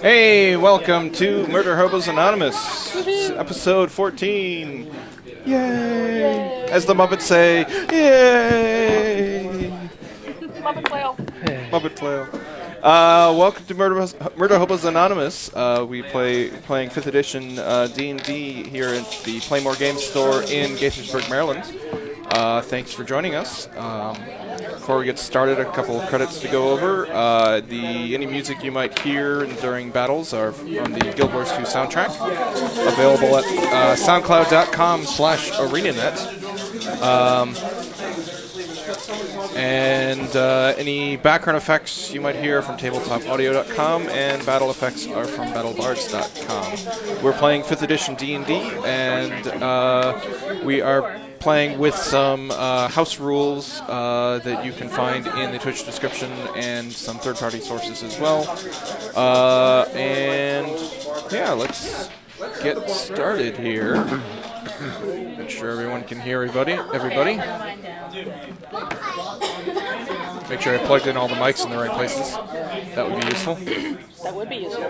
Hey, welcome to Murder Hobos Anonymous, episode 14. Yay! As the Muppets say, yay! Muppet flail. Muppet flail. Welcome to Murder Hobos Anonymous. We playing 5th edition D&D here at the Playmore Games Store in Gaithersburg, Maryland. Thanks for joining us. Before we get started, a couple of credits to go over. Any music you might hear during battles are on the Guild Wars 2 soundtrack, available at soundcloud.com/arenanet. And any background effects you might hear from tabletopaudio.com, and battle effects are from battlebards.com. We're playing 5th edition D&D, and we are playing with some house rules that you can find in the Twitch description and some third-party sources as well. And yeah, let's get started here. Make sure everyone can hear everybody. Make sure I plugged in all the mics in the right places. That would be useful. That would be useful.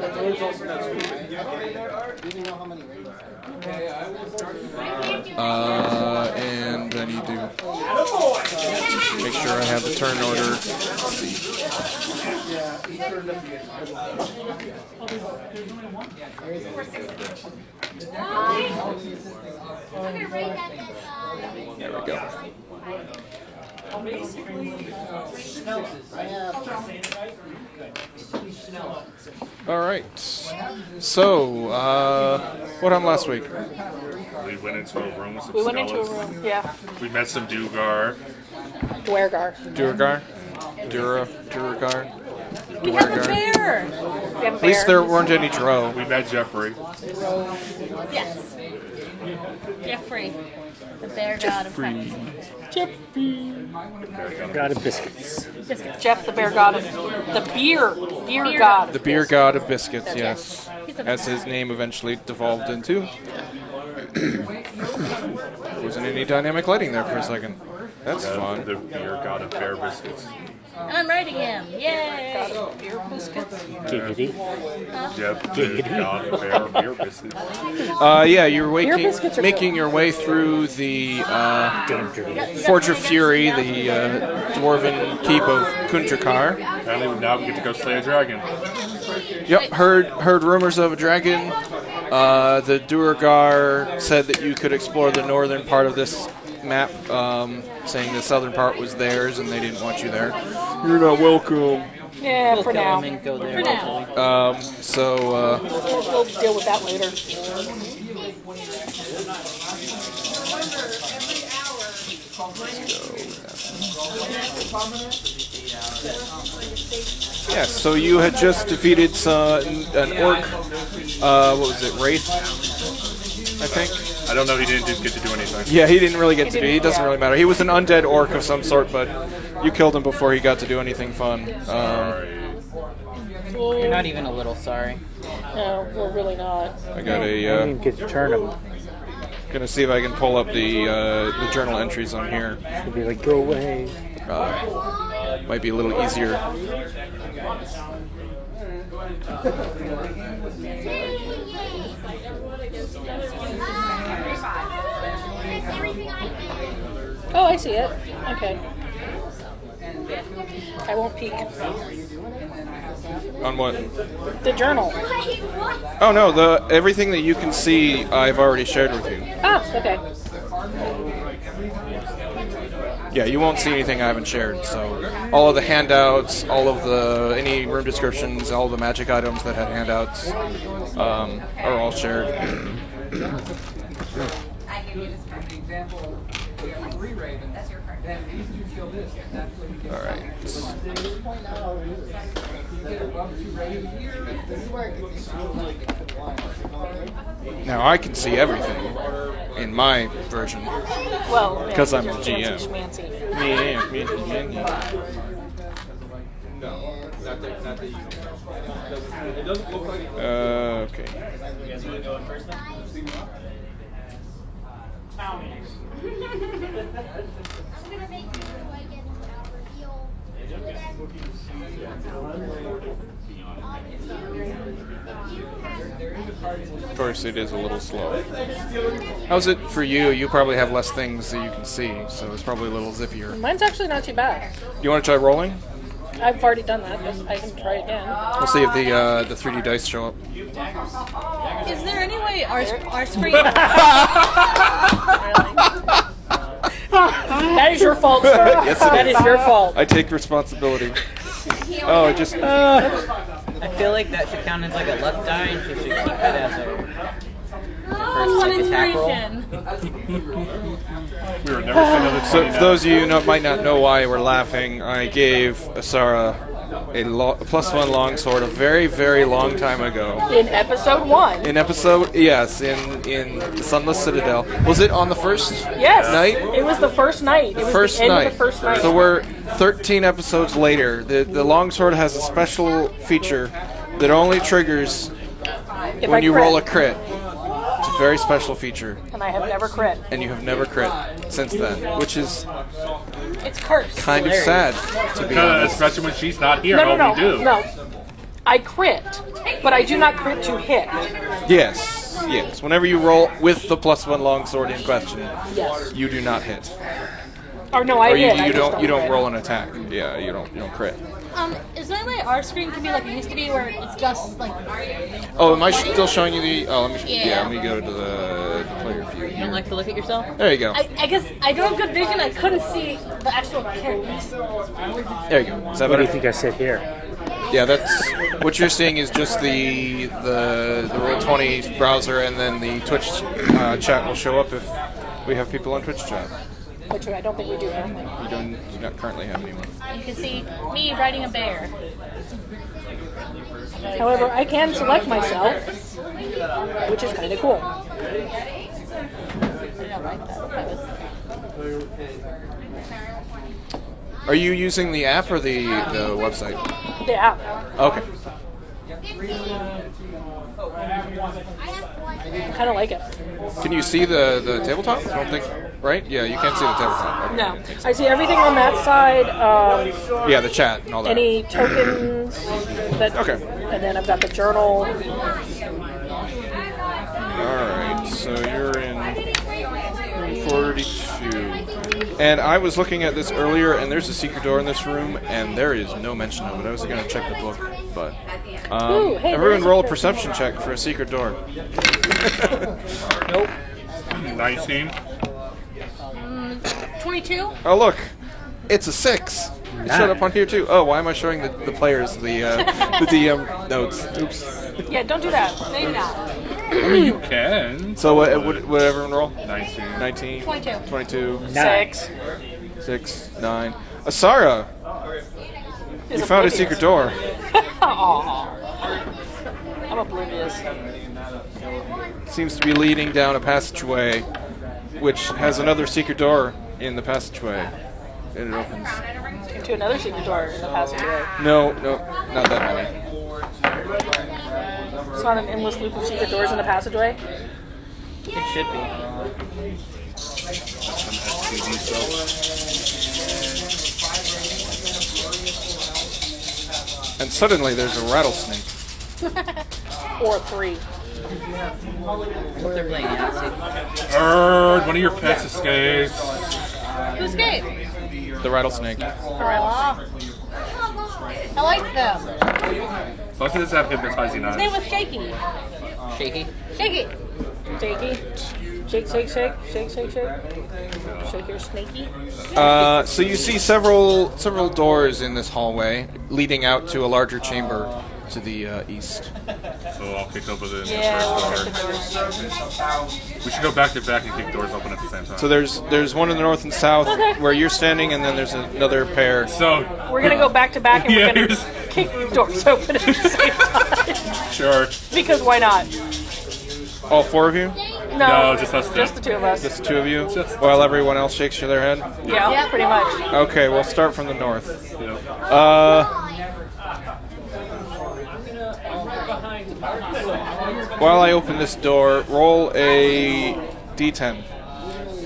And I need to make sure I have the turn order. Let's see. There we go. All right. So, what happened last week? We went into a room with some We went into a skeletons. room, yeah. We met some Duergar. Duergar. Duergar. We have a bear! We have a bear. At least there weren't any Drow. We met Jeffrey. Yes. Jeffrey, the bear god of friends. God of biscuits. Jeff, the bear god of... The beer god. The beer god of biscuits, yes. As his name eventually devolved into. Wasn't any dynamic lighting there for a second. That's fun. The beer god of bear biscuits. I'm writing him. Yay! Beer biscuits. Giggity. Jeff, the god of beer biscuits. Yeah, you're biscuits are making your way through the Forge of Fury, the dwarven keep of Kundrakar. Apparently now we get to go slay a dragon. Yep, heard rumors of a dragon. The Duergar said that you could explore the northern part of this map, saying the southern part was theirs and they didn't want you there. You're not welcome. Yeah, for now. Go there. For now. We'll deal with that later. Yeah, so you had just defeated an orc, what was it, Wraith, I think? I don't know, he didn't get to do anything. Yeah, he didn't really get to do it. He doesn't really matter. He was an undead orc of some sort, but you killed him before he got to do anything fun. You're not even a little sorry. No, we're really not. I got I a, didn't get to turn him. gonna see if I can pull up the journal entries on here. He'd be like, go away. Might be a little easier. Oh, I see it. Okay. I won't peek. On what? The journal. Oh no, everything that you can see I've already shared with you. Ah, okay. Yeah, you won't see anything I haven't shared. So all of the handouts, all of any room descriptions, all the magic items that had handouts are all shared. All right. Now I can see everything in my version. Well, Because I'm a fancy GM. schmancy. Okay. Of course, it is a little slow. How's it for you? You probably have less things that you can see, so it's probably a little zippier. Mine's actually not too bad. You want to try rolling? I've already done that. I can try again. We'll see if the 3D dice show up. Is there any way our screen... That is your fault, sir. Yes, it That is. is your fault. I take responsibility. Oh, it just... I feel like that should count as like a luck die, and she should keep it as a first One like, attack roll. inspiration. We were never sent another So for those of you who might not know why we're laughing, I gave Asara a +1 longsword a very, very long time ago. In episode 1. In episode, yes, in the Sunless Citadel. Was it on the first Yes. night? It was the first night. It was First the end night. of the first night. So we're 13 episodes later. The longsword has a special feature that only triggers If when I you crit, roll a crit. It's a very special feature, and I have never crit. and you have never crit since then, which is It's cursed. kind of sad, to be honest. especially when she's not here. No, all we do. no. I crit, but I do not crit to hit. Yes, yes. Whenever you roll with the +1 longsword in question, Yes. you do not hit, Or no, I or you, hit. I you just don't hit. roll an attack. Yeah, you don't crit. Is there any way our screen can be like it used to be, where it's just like? Oh, am I still showing you the? Oh, let me. Yeah. Let me go to the player view. You don't Here. like to look at yourself? There you go. I guess I don't have good vision. I couldn't see the actual characters. There you go. Is that What do better? you think I sit here? Yeah, that's what you're seeing is just the Roll20 browser, and then the Twitch chat will show up if we have people on Twitch chat. Which I don't think we do currently. We do not currently have anyone. You can see me riding a bear. However, I can select myself, which is kind of cool. I don't like that. Are you using the app or the website? Yeah. Okay. I kind of like it. Can you see the tabletop? I don't think. Right? Yeah, you can't see the tabletop. Okay. No. I see everything on that side. Yeah, the chat and all that. Any tokens that. Okay. And then I've got the journal. Alright, so you're in 42. And I was looking at this earlier, and there's a secret door in this room, and there is no mention of it. I was going to check the book, but... Ooh, hey, everyone there's roll a a- perception check for a secret door. Nope. 19. 22. Oh, look. It's a 6. It showed up on here, too. Oh, why am I showing the players the DM notes? Oops. Yeah, don't do that. Maybe not. I mean, you can. So what would everyone roll? 19. 19, 22. 22, 6. 6, 9. Asara, you found a secret door. Aww. I'm oblivious. Seems to be leading down a passageway, which has another secret door in the passageway. And it opens. To another secret door in the passageway. No, not that many. It's not an endless loop of secret doors in the passageway. It should be. And suddenly there's a rattlesnake. Or 3. What they're playing Yahtzee. One of your pets escapes. Who escaped? The rattlesnake. I like them. So let's just have hypnotizing His name eyes. was Shaky. Shaky. Shaky. Shaky. Shake, shake, shake. Shake, shake, shake. Shake your snaky. So you see several doors in this hallway leading out to a larger chamber to the east. So I'll kick open the Yeah, we'll first check the door. doors. We should go back to back and kick doors open at the same time. So there's one in the north and south where you're standing, and then there's another pair. So, We're gonna go back to back and Yeah, we're gonna here's- kick doors open at the same time. sure. Because why not? All 4 of you? No, just us two. Just the 2 of us. Just 2 of you? While everyone else shakes their head? Yeah, pretty much. Okay, we'll start from the north. Yeah. While I open this door, roll a d10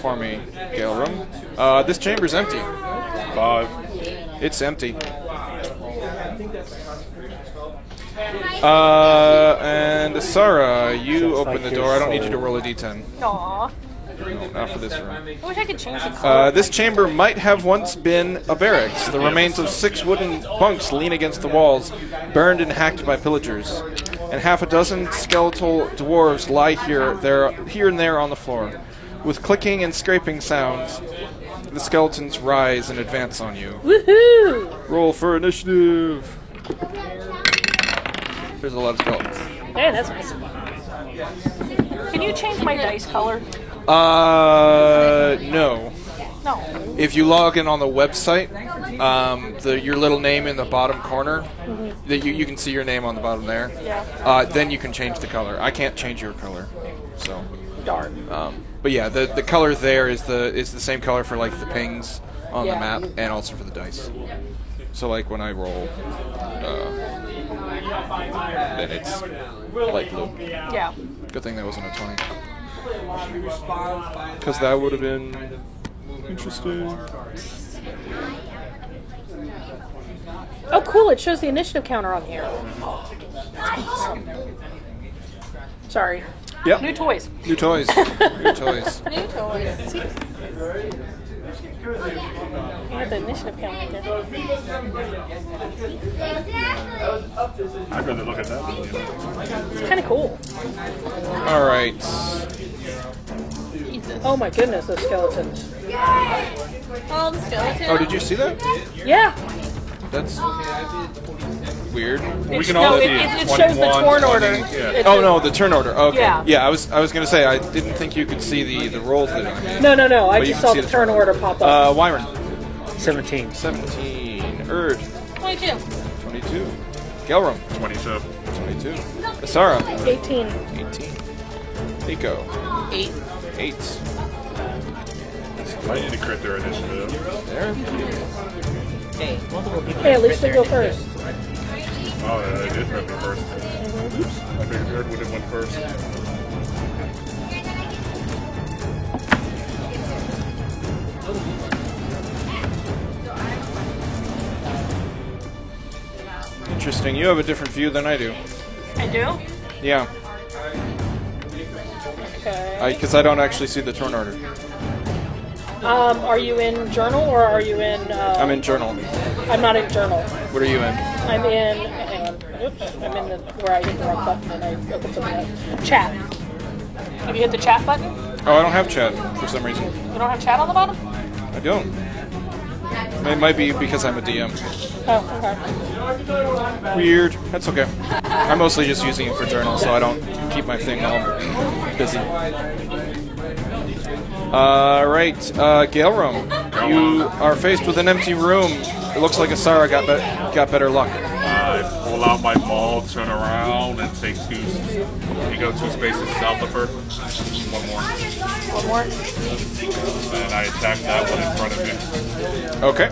for me, Galerum. This chamber's empty. 5. It's empty. And Sarah, you open the door. I don't need you to roll a d10. Aw. No, not for this room. I wish I could change the color. This chamber might have once been a barracks. The remains of 6 wooden bunks lean against the walls, burned and hacked by pillagers. And half a dozen skeletal dwarves lie here and there on the floor. With clicking and scraping sounds, the skeletons rise and advance on you. Woohoo! Roll for initiative. There's a lot of skeletons. Hey, that's nice. Can you change my dice color? No. No. If you log in on the website, your little name in the bottom corner, that you can see your name on the bottom there. Yeah. Then you can change the color. I can't change your color, so. Darn. But yeah, the color there is the same color for like the pings on the Yeah. map and also for the dice. So like when I roll, then it's light blue. Yeah. Good thing that wasn't a 20. Because that would have been interesting. Oh, cool. It shows the initiative counter on here. Sorry. Yep. New toys. New toys. New toys. New toys. You got the initiative counter right there. I'd rather look at that. It's kind of cool. All right. Oh my goodness, those skeletons. All the skeletons. Oh, did you see that? Yeah. That's weird. We can all see it. It shows the 21, turn order. 20, yeah. It Oh shows- no, the turn order. Okay. Yeah. I was gonna say I didn't think you could see the rolls that I made. No. I But you just can saw see the turn order pop up. Wyron. 17. 17. Erd. 22. 22. Gelrum. 22. 22. Asara. 18. 18. Nico. 8. 8. Might need to crit their initiative. There. Hey, multiple people. Hey, at least crit they go their first. Oh, yeah, they did crit me first. Oops. I figured Jared would have went first. Interesting. You have a different view than I do. I do? Yeah. Okay. Because I don't actually see the turn order. Are you in journal or are you in? I'm in journal. I'm not in journal. What are you in? I'm in. Hang on. Oops. I'm in the where I hit the wrong button and I opened something else. Chat. Have you hit the chat button? Oh, I don't have chat for some reason. You don't have chat on the bottom? I don't. It might be because I'm a DM. Oh, okay. Weird. That's okay. I'm mostly just using it for journal, so I don't keep my thing all busy. Right, Gaelrum, you are faced with an empty room. It looks like Asara got better luck. I pull out my ball, turn around, and take two. You go 2 spaces south of her. One more. One more. And I attack that one in front of me. Okay.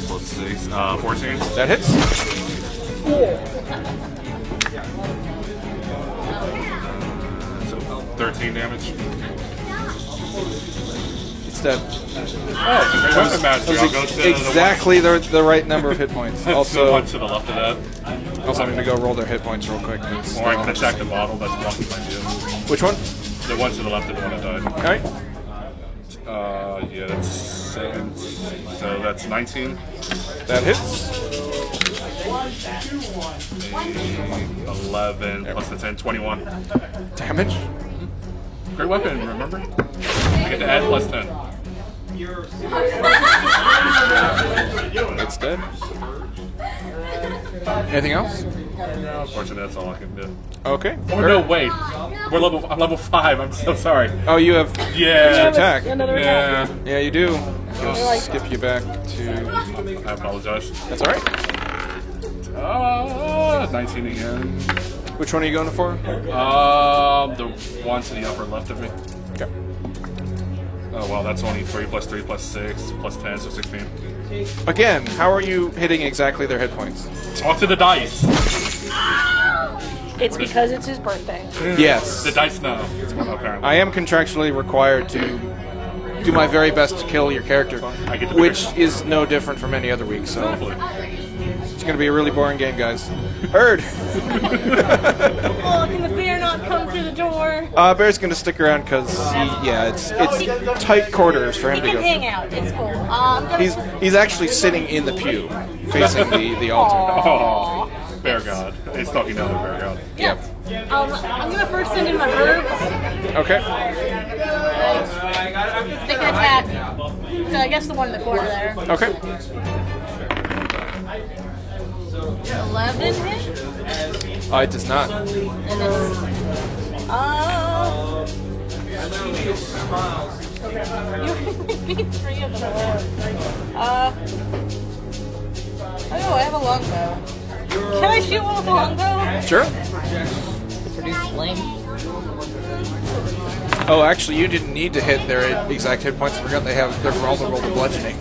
Plus 6. 14. That hits. So 13 damage. It's dead. Oh, weapon master. I'll go to Exactly the right number of hit points. the Also, one to the left of that. I'm going to go roll their hit points real quick. Or I can attack the bottle. That's blocking my view. Which one? The one to the left of the one that died. All right. Yeah, that's 7. So that's 19. That hits. 11 plus the 10, 21. Damage. Great weapon, remember? I get to add plus 10. It's dead. Anything else? Unfortunately, that's all I can do. Okay. Oh no, wait. I'm level 5. I'm so sorry. Oh, you have Yeah. attack. Another attack. Yeah. Yeah, you do. I'll skip you back to. I apologize. That's all right. 19 again. Which one are you going for? The one to the upper left of me. Okay. Oh well, that's only 3 plus 3 plus 6 plus 10, so 16. Again, how are you hitting exactly their hit points? Talk to the dice. It's because it's his birthday. Yes. The dice know. It's one apparently. I am contractually required to do my very best to kill your character, I get the which picture. is no different from any other week. So Exactly. it's going to be a really boring game, guys. Heard. Oh, can the bear not come through the door? Bear's going to stick around because it's tight quarters for him He to can go. hang out. It's cool. I'm gonna He's actually sitting in the pew, facing the altar. Oh, bear god. It's talking down to bear god. Yes. I'm gonna first send in my birds. Okay. They can attack. So I guess the one in the corner there. Okay. 11 hit? It does not. And it's. You beat 3 of them. Oh, I have a longbow. Can I shoot one with a longbow? Sure. Produce flame. Oh, actually, you didn't need to hit their exact hit points. I forgot they're vulnerable to bludgeoning.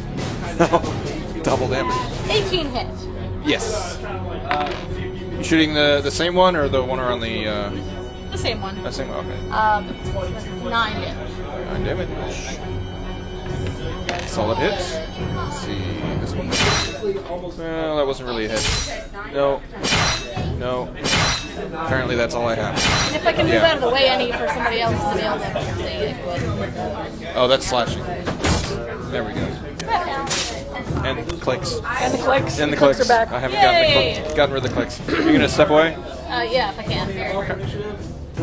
Double damage. 18 hit. Yes. You shooting the same one or the one around the? The same one. The same one. Okay. 9 damage. 9 damage. Solid hit. Let's see this one. Well, that wasn't really a hit. No. No. Apparently, that's all I have. And if I can move out of the way any for somebody else to be able to see, I would. Oh, that's slashing. There we go. And clicks. And the clicks. And the clicks clicks. are back. I haven't Yay! gotten rid of the clicks. You're gonna step away? Yeah, if I can. Okay.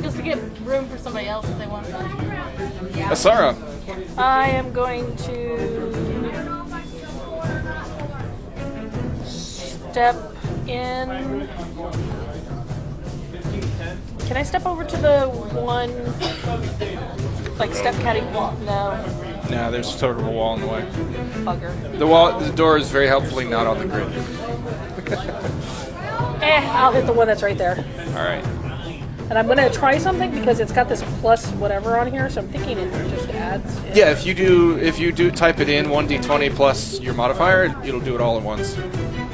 Just to give room for somebody else if they want to. Asara. I am going to step in. Can I step over to the one, like step caddy wall? No, Nah, there's sort of a wall in the way. bugger. The door is very helpfully not on the grid. I'll hit the one that's right there. All right. And I'm gonna try something because it's got this plus whatever on here, so I'm thinking it just adds. Yeah, if you do type it in 1d20 plus your modifier, it'll do it all at once.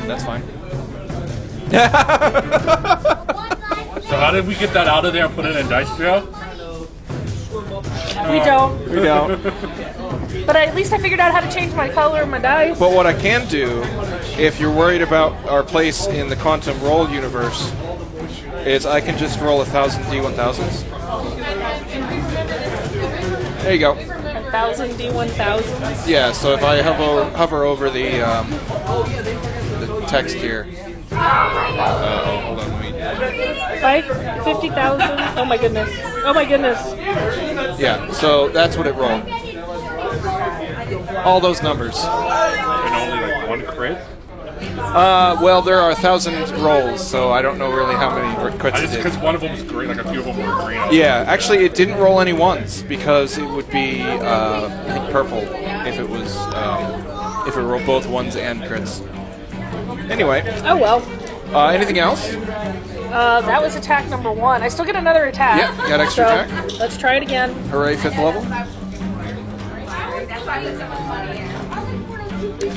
That's fine. So how did we get that out of there and put it in dice jail? We don't. We don't. But at least I figured out how to change my color of my dice. But what I can do, if you're worried about our place in the quantum roll universe, is I can just roll 1,000 D1000s. There you go. 1,000 D1000s. Yeah. So if I hover over the text here. Hold on. Let me. Right? 50,000. Oh my goodness. Oh my goodness. Yeah. So that's what it rolled. All those numbers. And only like one crit? Well, there are 1,000 rolls, so I don't know really how many crits it Just did. because one of them was green, like a few of them were green. Yeah, actually, it didn't roll any ones because it would be, I think, purple if it was, if it rolled both ones and crits. Anyway, Oh well. anything else? That was attack number 1. I still get another attack. Yeah, got extra so attack. Let's try it again. Hooray, 5th level.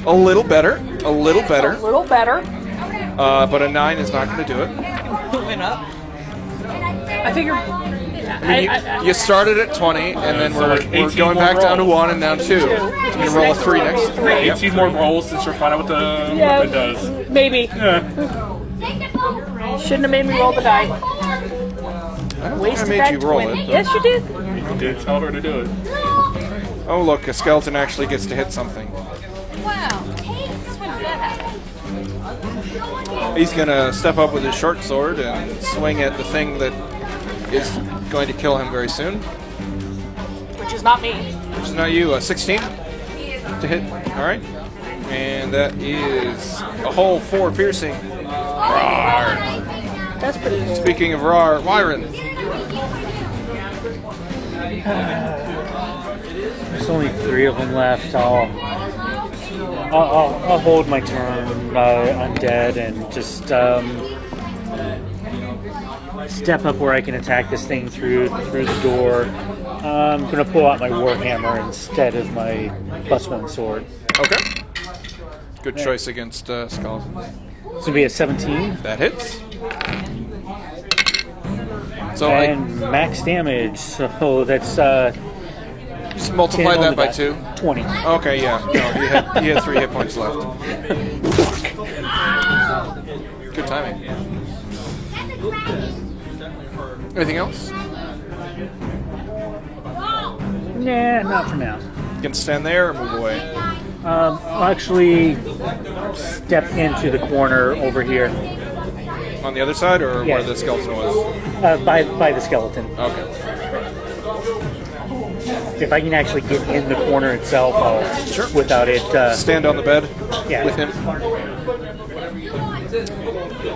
A little better. A little better. A little better. But a 9 is not going to do it. Moving up. I figure. You started at 20, and then we're 18 going more back down to rolls. 1 and now 2. You're going to roll a 3 next. 18 more rolls since you're finding out what the weapon does. Maybe. Yeah. Shouldn't have made me roll the die. I don't think I Wasted made that you roll 20. it. Yes, you did. You did tell her to do it. Oh, look, a skeleton actually gets to hit something. Wow. Since when did that happen? He's going to step up with his short sword and swing at the thing that is going to kill him very soon. Which is not me. Which is not you. 16 to hit. All right. And that is a whole 4 piercing. Rawr. That's pretty good. Speaking of Rawr, Wyron. There's only 3 of them left. I'll hold my turn undead and just step up where I can attack this thing through the door. I'm gonna pull out my warhammer instead of my +1 sword. Okay. Good choice against skeletons. This will be a 17 That hits. So and max damage. So that's just multiply 10 on that the by die. 2. 20. Okay, yeah. No, he had 3 hit points left. Good timing. Anything else? Nah, not for now. You can stand there or move away. I'll actually step into the corner over here On the other side or Yeah. where the skeleton was? by the skeleton. Okay. If I can actually get in the corner itself, I'll, Sure. without it. Stand on the bed Yeah. with him.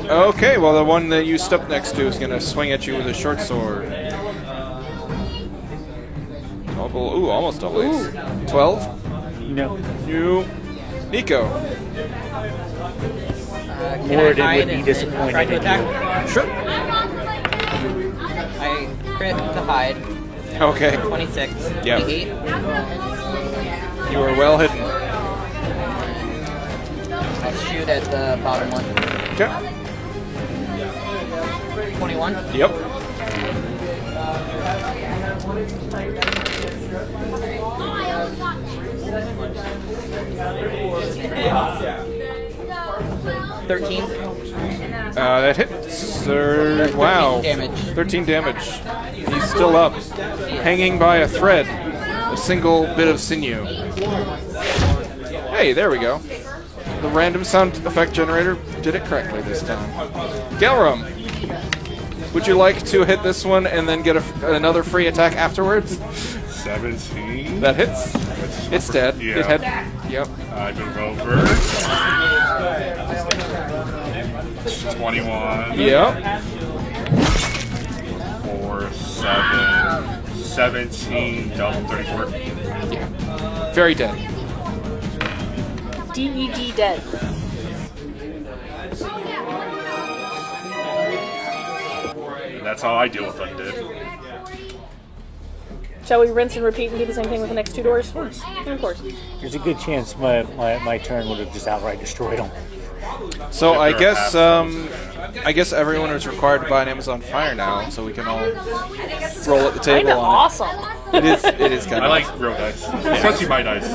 Okay, well, the one that you step next to is going to swing at you with a short sword. Ooh, almost double ace. 12? No. You. Nico. Morden would be disappointed Try to in you. attack. Sure. I crit to hide. Okay. 26. Yeah. 28. You are well hidden. I'll shoot at the bottom one. Okay. 21. Yep. That hits. Wow. 13 damage. 13 damage. He's still up, hanging by a thread, a single bit of sinew. Hey, there we go. The random sound effect generator did it correctly this time. Gelrum, would you like to hit this one and then get another free attack afterwards? 17. That hits. It's dead. Yeah. It had. Yep. I move over. 21. Yep. 4, 7, 17, double 34. Very dead. DED dead. And that's how I deal with undead. Shall we rinse and repeat and do the same thing with the next two doors? Of course. There's a good chance my turn would have just outright destroyed them. So If I they're guess I guess everyone is required to buy an Amazon Fire now, so we can all roll at the table Kinda on awesome. it. It is kind I of like real dice, especially my dice.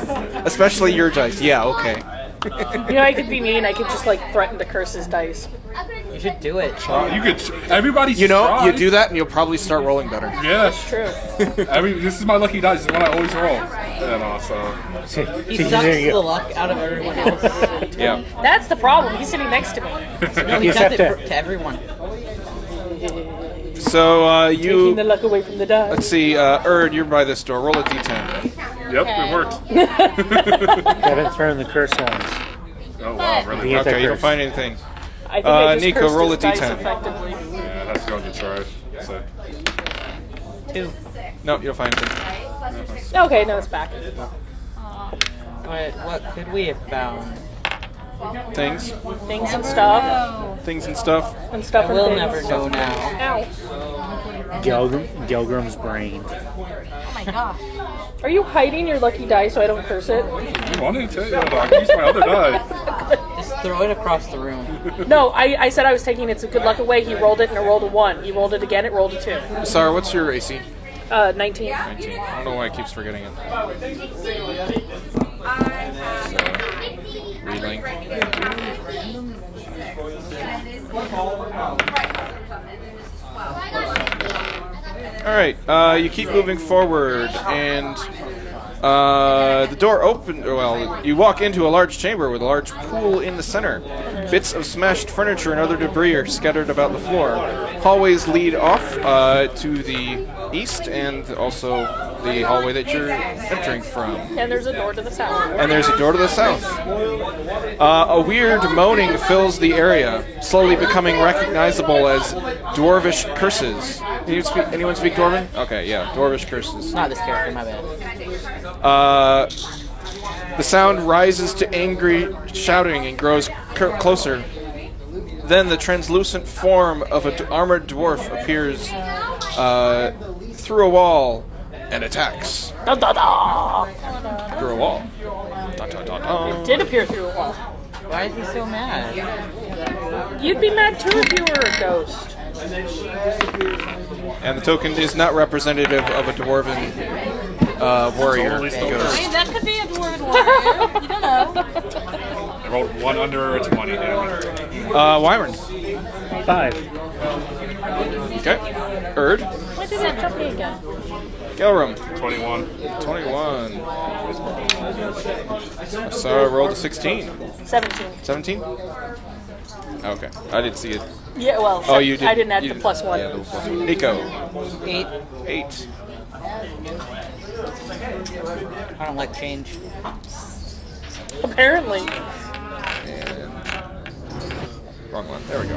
especially your dice. Yeah, okay. You know, I could be mean. I could just like threaten to curse his dice. You should do it. You could. Everybody. You know, try. you do that and you'll probably start rolling better. Yes. True. This is my lucky dice. This is what I always roll. And also, He See, sucks there you the go. luck out of everyone else. Yeah. That's the problem. He's sitting next to me. No, he You does have it to- to everyone. So Taking you the luck away from the die. let's see, Erd, you're by this door. Roll a d10. yep, it worked. Haven't thrown the curse ones. Oh wow, really? The Okay, you don't anti-curse. find anything. I think I just Nico, cursed roll his a dice d10. effectively. Yeah, that's going to try. So, 2. No, you don't find anything. Okay, no, it's back. What could we have found? Things, Things and stuff. things and stuff. And stuff and We'll things. never know now. Ow. Gelgrim's brain. Oh my gosh. Are you hiding your lucky die so I don't curse it? you wanted to? Yeah, I can use my other die. Just throw it across the room. No, I said I was taking its good luck away. He rolled it and it rolled a 1. He rolled it again, it rolled a 2. Sarah, what's your AC? 19. 19. I don't know why I keep forgetting it. Relink. All right, you keep moving forward, and the door open. Well, you walk into a large chamber with a large pool in the center. Bits of smashed furniture and other debris are scattered about the floor. Hallways lead off to the east, and also the hallway that you're entering from. And there's a door to the south. And there's a door to the south. A weird moaning fills the area, slowly becoming recognizable as dwarvish curses. Anyone speak Dwarven? Okay, yeah, dwarvish curses. Not this character, my bad. The sound rises to angry shouting and grows closer. Then the translucent form of an armored dwarf appears through a wall and attacks. Da, da, da. Through a wall. Da, da, da, da. Did appear through a wall. Why is he so mad? You'd be mad too if you were a ghost. And the token is not representative of a dwarven warrior. Totally still Ghost. I mean, that could be a dwarven warrior. You don't know. I rolled 1 under a 20 damage. Wyvern. 5. Okay. Erd. Why did it jump me again? Gelrum. 21. 21. So I rolled a 16. 17. 17? Okay. I didn't see it. Yeah, well, Oh, you did. I didn't add you the plus 1. Yeah, the plus 1. Nico. 8. 8. I don't like change. Apparently. And Wrong one. There we go.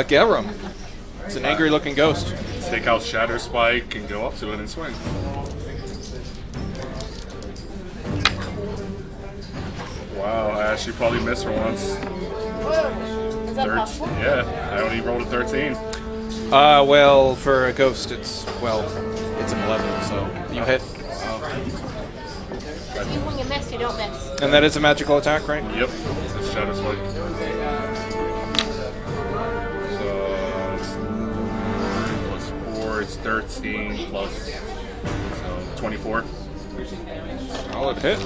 Gelram. It's an angry-looking ghost. Take out Shatter Spike and go up to it and swing. Wow, I actually probably missed her once. Is that possible? Yeah, I only rolled a 13. Well, for a ghost, it's an 11, so you hit. When you miss, you don't miss. And that is a magical attack, right? Yep, it's Shatter Spike. So, it's plus 4, it's 13, plus, so 24. Solid hit.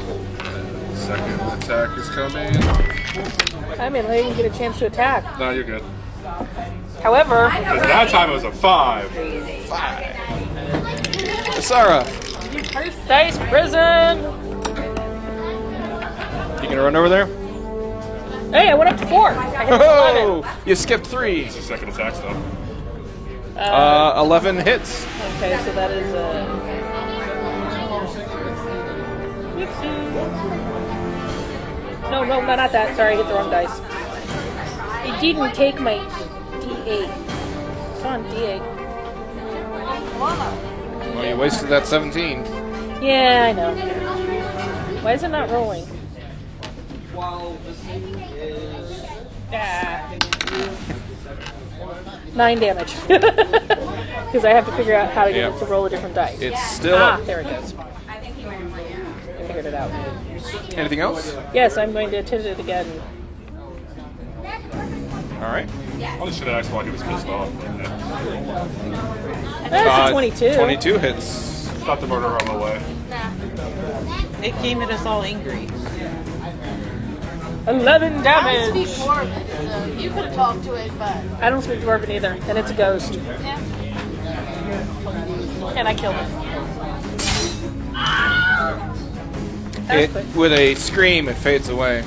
Second attack is coming. I mean, they didn't get a chance to attack. No, you're good. However, Because that time it was a 5. Asara, Dice Prison! you gonna run over there? Hey, I went up to 4. I hit 11. Oh, you skipped 3. It's the second attack stuff. 11 hits. Okay, so that is Whoopsie. No, not that. Sorry, I hit the wrong dice. It didn't take my D8. Come on, D8. Well, you wasted that 17. Yeah, I know. Why is it not rolling? Ah. 9 damage. Because I have to figure out how to get it to roll a different dice. It's still up. there it goes. I figured it out. Anything else? Yes, I'm going to attempt it again. All right. Probably should have asked why he was pissed off. That's a 22. 22 hits. Stop the murder on the way. It came at us all angry. 11 I damage. speak Dwarven, so you could have talked to it, but I don't speak Dwarven either, and it's a ghost. yeah. And I killed it. It, with a scream, it fades away.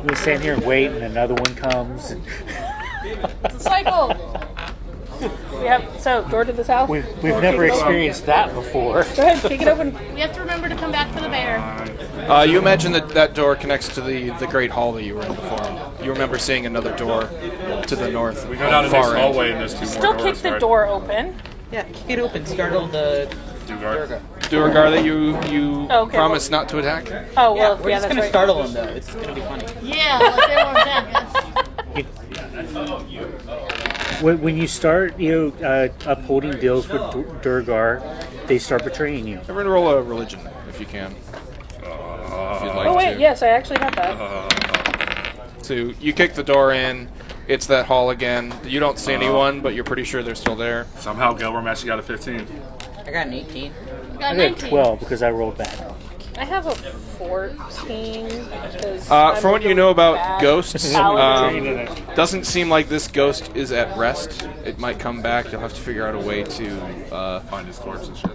We stand here and wait, and another one comes. It's a cycle. We have door to this house. We've never experienced that before. Go ahead, kick it open. We have to remember to come back for the bear. You imagine that door connects to the great hall that you were in before. You remember seeing another door to the north. We go down the next hallway and there's 2 more Still doors. kick the right? door open. Yeah, kick it open. Startle the Duergar. Duergar that you Oh, okay, promised not to attack. Oh, Yeah, well, we're just that's gonna right. startle him though. It's gonna be funny. Yeah, like they won't attack us. When you start, upholding deals with Durgar, they start betraying you. Everyone roll a religion if you can. If you'd like Oh, wait, to. yes, I actually have that. So you kick the door in. It's that hall again. You don't see anyone, but you're pretty sure they're still there. Somehow Gelram actually got a 15. I got an 18. Got I got 19. 12 because I rolled bad. I have a 14. From what you know about ghosts, Paladin. doesn't seem like this ghost is at rest. It might come back. You'll have to figure out a way to Find his corpse and shit.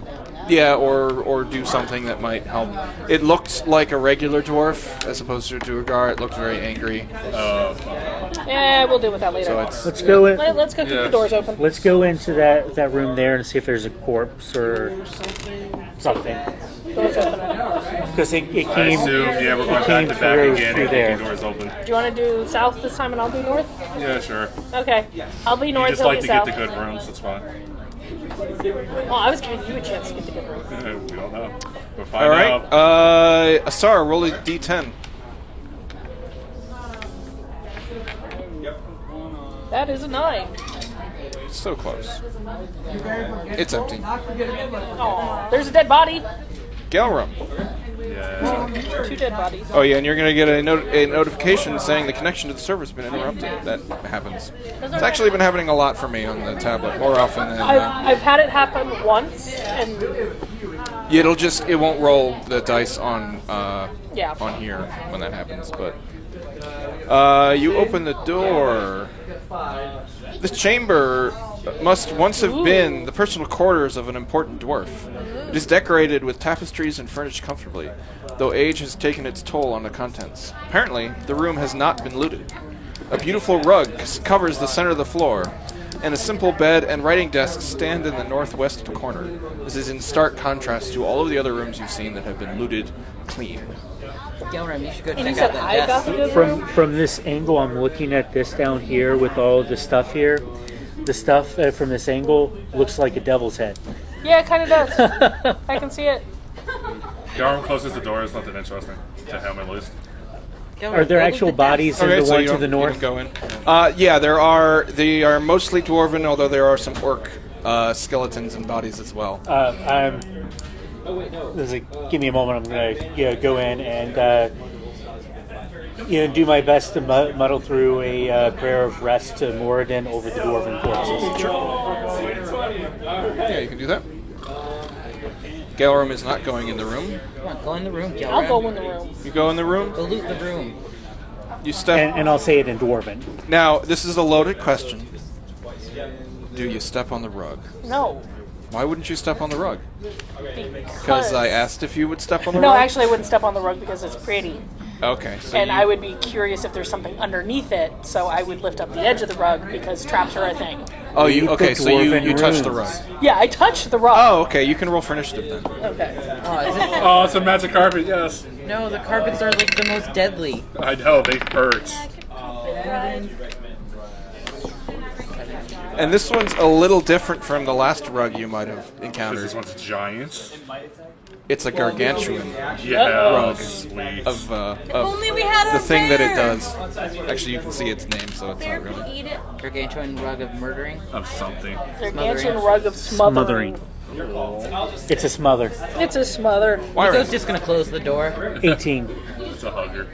yeah, or do something that might help. It looked like a regular dwarf as opposed to a Duergar. It looked very angry. Yeah, we'll deal with that later. So it's Let's go in. Let's go keep the doors open. Let's go into that room there and see if there's a corpse or something. Doors open. Because it I came. assume, yeah, we're going it back came to back through again and there. kicking doors open. Do you want to do south this time and I'll do north? Yeah, sure. Okay. I'll be You north, just he'll like be to south. get the good rooms, that's fine. Well, I was giving you a chance to get the good room. We don't know. We'll find all right. out. Asara, roll a d10. That is a 9. So close. It's empty. Aw, there's a dead body. Gelram. Yeah. 2 dead bodies. Oh yeah, and you're gonna get a notification saying the connection to the server's been interrupted. That happens. It's actually been happening a lot for me on the tablet, more often than I've had it happen once, and it won't roll the dice on yeah. on here when that happens. But you open the door. This chamber must once have been the personal quarters of an important dwarf. It is decorated with tapestries and furnished comfortably, though age has taken its toll on the contents. Apparently, the room has not been looted. A beautiful rug covers the center of the floor. and a simple bed and writing desk stand in the northwest corner. This is in stark contrast to all of the other rooms you've seen that have been looted clean. Gilram, you should go And you check said out that I got desk. the good room? From this angle, I'm looking at this down here with all the stuff here. The stuff from this angle looks like a devil's head. Yeah, it kind of does. I can see it. Garum closes the door. It's nothing interesting to him, at least. Gilram, Are there go to actual the desk. bodies in the so one you to don't- the you north? don't go in. Yeah, there are. They are mostly dwarven, although there are some orc skeletons and bodies as well. Give me a moment. I'm gonna go in and do my best to muddle through a prayer of rest to Moradin over the dwarven corpses. Yeah, you can do that. Galrum is not going in the room. Come on, go in the room, Gilram. I'll go in the room. You go in the room. Go loot the room. You step. And I'll say it in dwarven. Now, this is a loaded question. Do you step on the rug? No. Why wouldn't you step on the rug? Because I asked if you would step on the No, rug? actually, I wouldn't step on the rug because it's pretty. Okay. So And you- I would be curious if there's something underneath it, so I would lift up the edge of the rug because traps are a thing. Oh, you Leave okay? the So you dwarven touch the rug. rooms. Yeah, I touched the rug. Oh, okay. You can roll for initiative then. Okay. Oh, is it? Oh, it's a magic carpet. Yes. No, the carpets are like the most deadly. I know they hurt. And this one's a little different from the last rug you might have Because encountered. this one's giant. It's a gargantuan Yeah. Rug. Sweet. of Only we had the a thing that it bear. does. Actually, you can see its name, so it's Bear not could really. eat it. Gargantuan rug of murdering. Of something. Gargantuan rug of smothering. It's a smother. It's a smother. Wyron. Nico's just gonna close the door. 18. It's a hugger.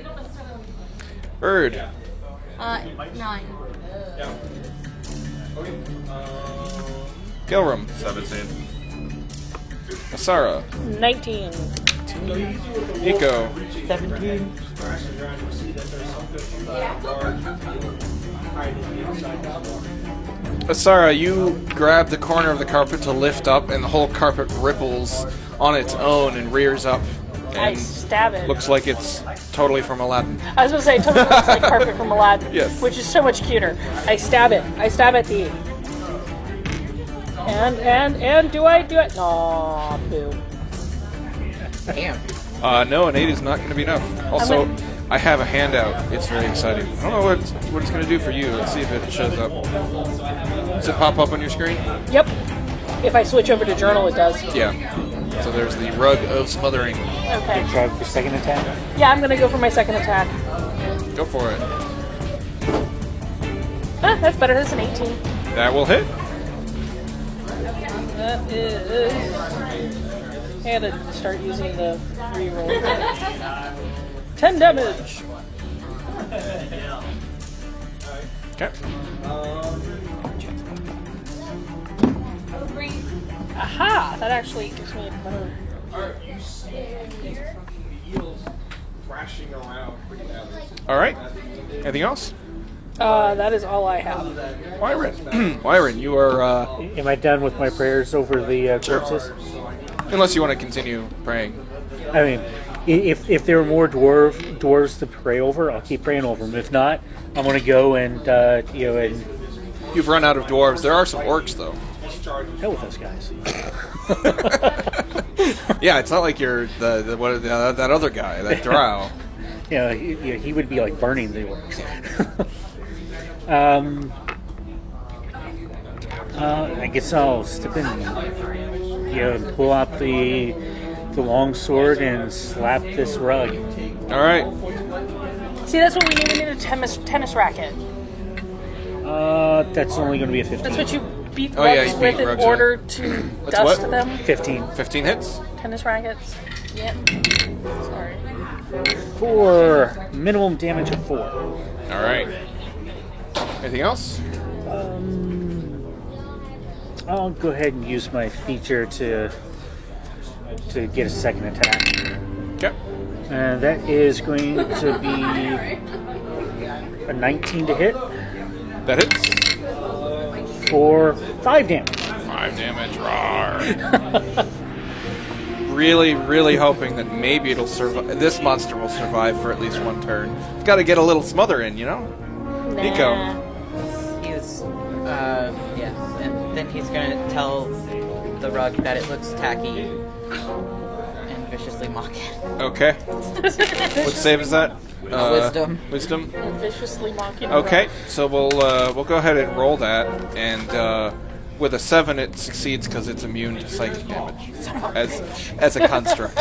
Bird. 9. Gilrum. 17. Asara. 19. Nico. 17. Asara, you grab the corner of the carpet to lift up, and the whole carpet ripples on its own and rears up. I And stab it. looks like it's totally from Aladdin. I was going to say, it totally looks like carpet from Aladdin. Yes. Which is so much cuter. I stab it. I stab at the... And do I do it? Aw, boo. Damn. No, an 8 is not going to be enough. Also, gonna- I have a handout. It's very exciting. I don't know what it's going to do for you. Let's see if it shows up. Does it pop up on your screen? Yep. If I switch over to journal, it does. Yeah. So there's the Rug of Smothering. Okay. Try for second attack. Yeah, I'm going to go for my second attack. Go for it. Ah, that's better. That's an 18. That will hit. That is... I had to start using the reroll. 10 damage. Okay. Aha! That actually gives me a better... All right. Anything else? That is all I have. Wyron. Wyron, you are... Am I done with my prayers over the corpses? unless you want to continue praying. I mean, if there are more dwarves to pray over, I'll keep praying over them. If not, I'm going to go and and You've run out of dwarves. There are some orcs, though. hell with those guys. Yeah, it's not like you're that other guy, that drow. He would be like burning the orcs. I guess I'll step in, and pull out the long sword and slap this rug. All right. See, that's what we need. We need a tennis racket. That's only going to be a 15. That's what you beat Oh, yeah, rugs you with beat in rugs, order to That's dust what? them. 15. 15 hits. Tennis rackets. Yep. Sorry. For minimum damage of 4. All right. Anything else? I'll go ahead and use my feature to get a second attack. Okay. And that is going to be a 19 to hit That hits. for 5 damage. 5 damage. Rawr. Really, really hoping that maybe it'll survive. This monster will survive for at least one turn. Got to get a little smother in, you know. Nico. Nah. He was, Then he's gonna tell the rug that it looks tacky and viciously mock it. Okay. What save is that? Wisdom. Wisdom. Viciously mocking. the Okay, rug. so we'll go ahead and roll that, and with a 7, it succeeds because it's immune to psychic damage as a construct.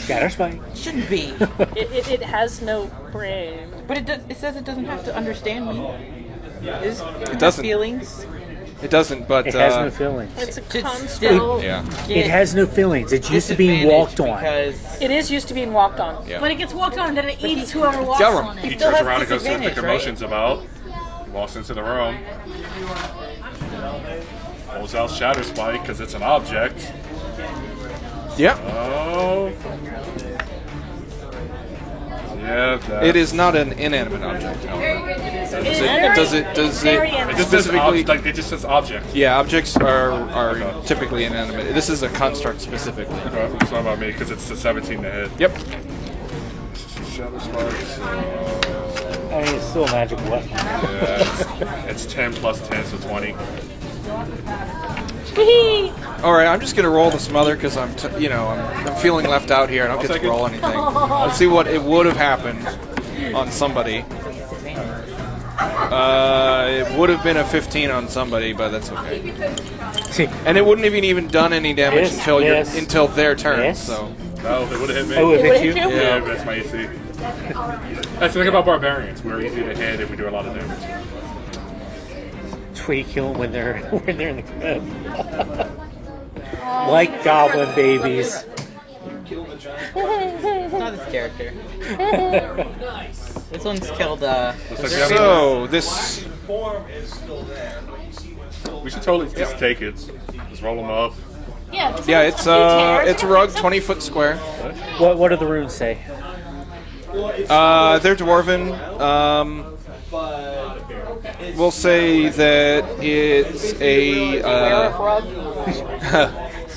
Got our spine. Shouldn't be. It has no brain. But it says it doesn't have to understand me. It doesn't. Feelings. It doesn't, but It has no feelings. It's a Just construct. still yeah, It has no feelings. It's used to being walked on. Because It is used to being walked on. yeah. When it gets walked on, and then it eats whoever walks Garum. on He it. still turns has around and goes to pick disadvantage, emotions about. Walks into the room. Pulls out Shadow Spike because it's an object. Yeah. Oh. Yeah, that. It is not an inanimate object. However. Does it It just says specifically? like it just says object. Yeah, objects are typically inanimate. This is a construct specifically. It's not about me because it's the 17 to hit. Yep. Shadow Sparks. I mean, it's still a magical weapon. Yeah, it's 10 plus 10, so 20. All right, I'm just gonna roll the smother because I'm feeling left out here. I don't get take to it. roll anything. Let's see what it would have happened on somebody. It would have been a 15 on somebody, but that's okay. See, And it wouldn't have even done any damage Yes, until yes. until their turn. Yes. So No, it would have hit me. I would It hit would you. hit you? Yeah, that's my AC. That's the thing about barbarians. We're easy to hit if we do a lot of damage. That's where you kill them when they're in the crib. Like goblin babies. not this character. This one's killed. so this We should totally just take it. Just roll them up. Yeah, it's a rug 20 foot square. What do the runes say? They're dwarven. We'll say that it's a. Rug.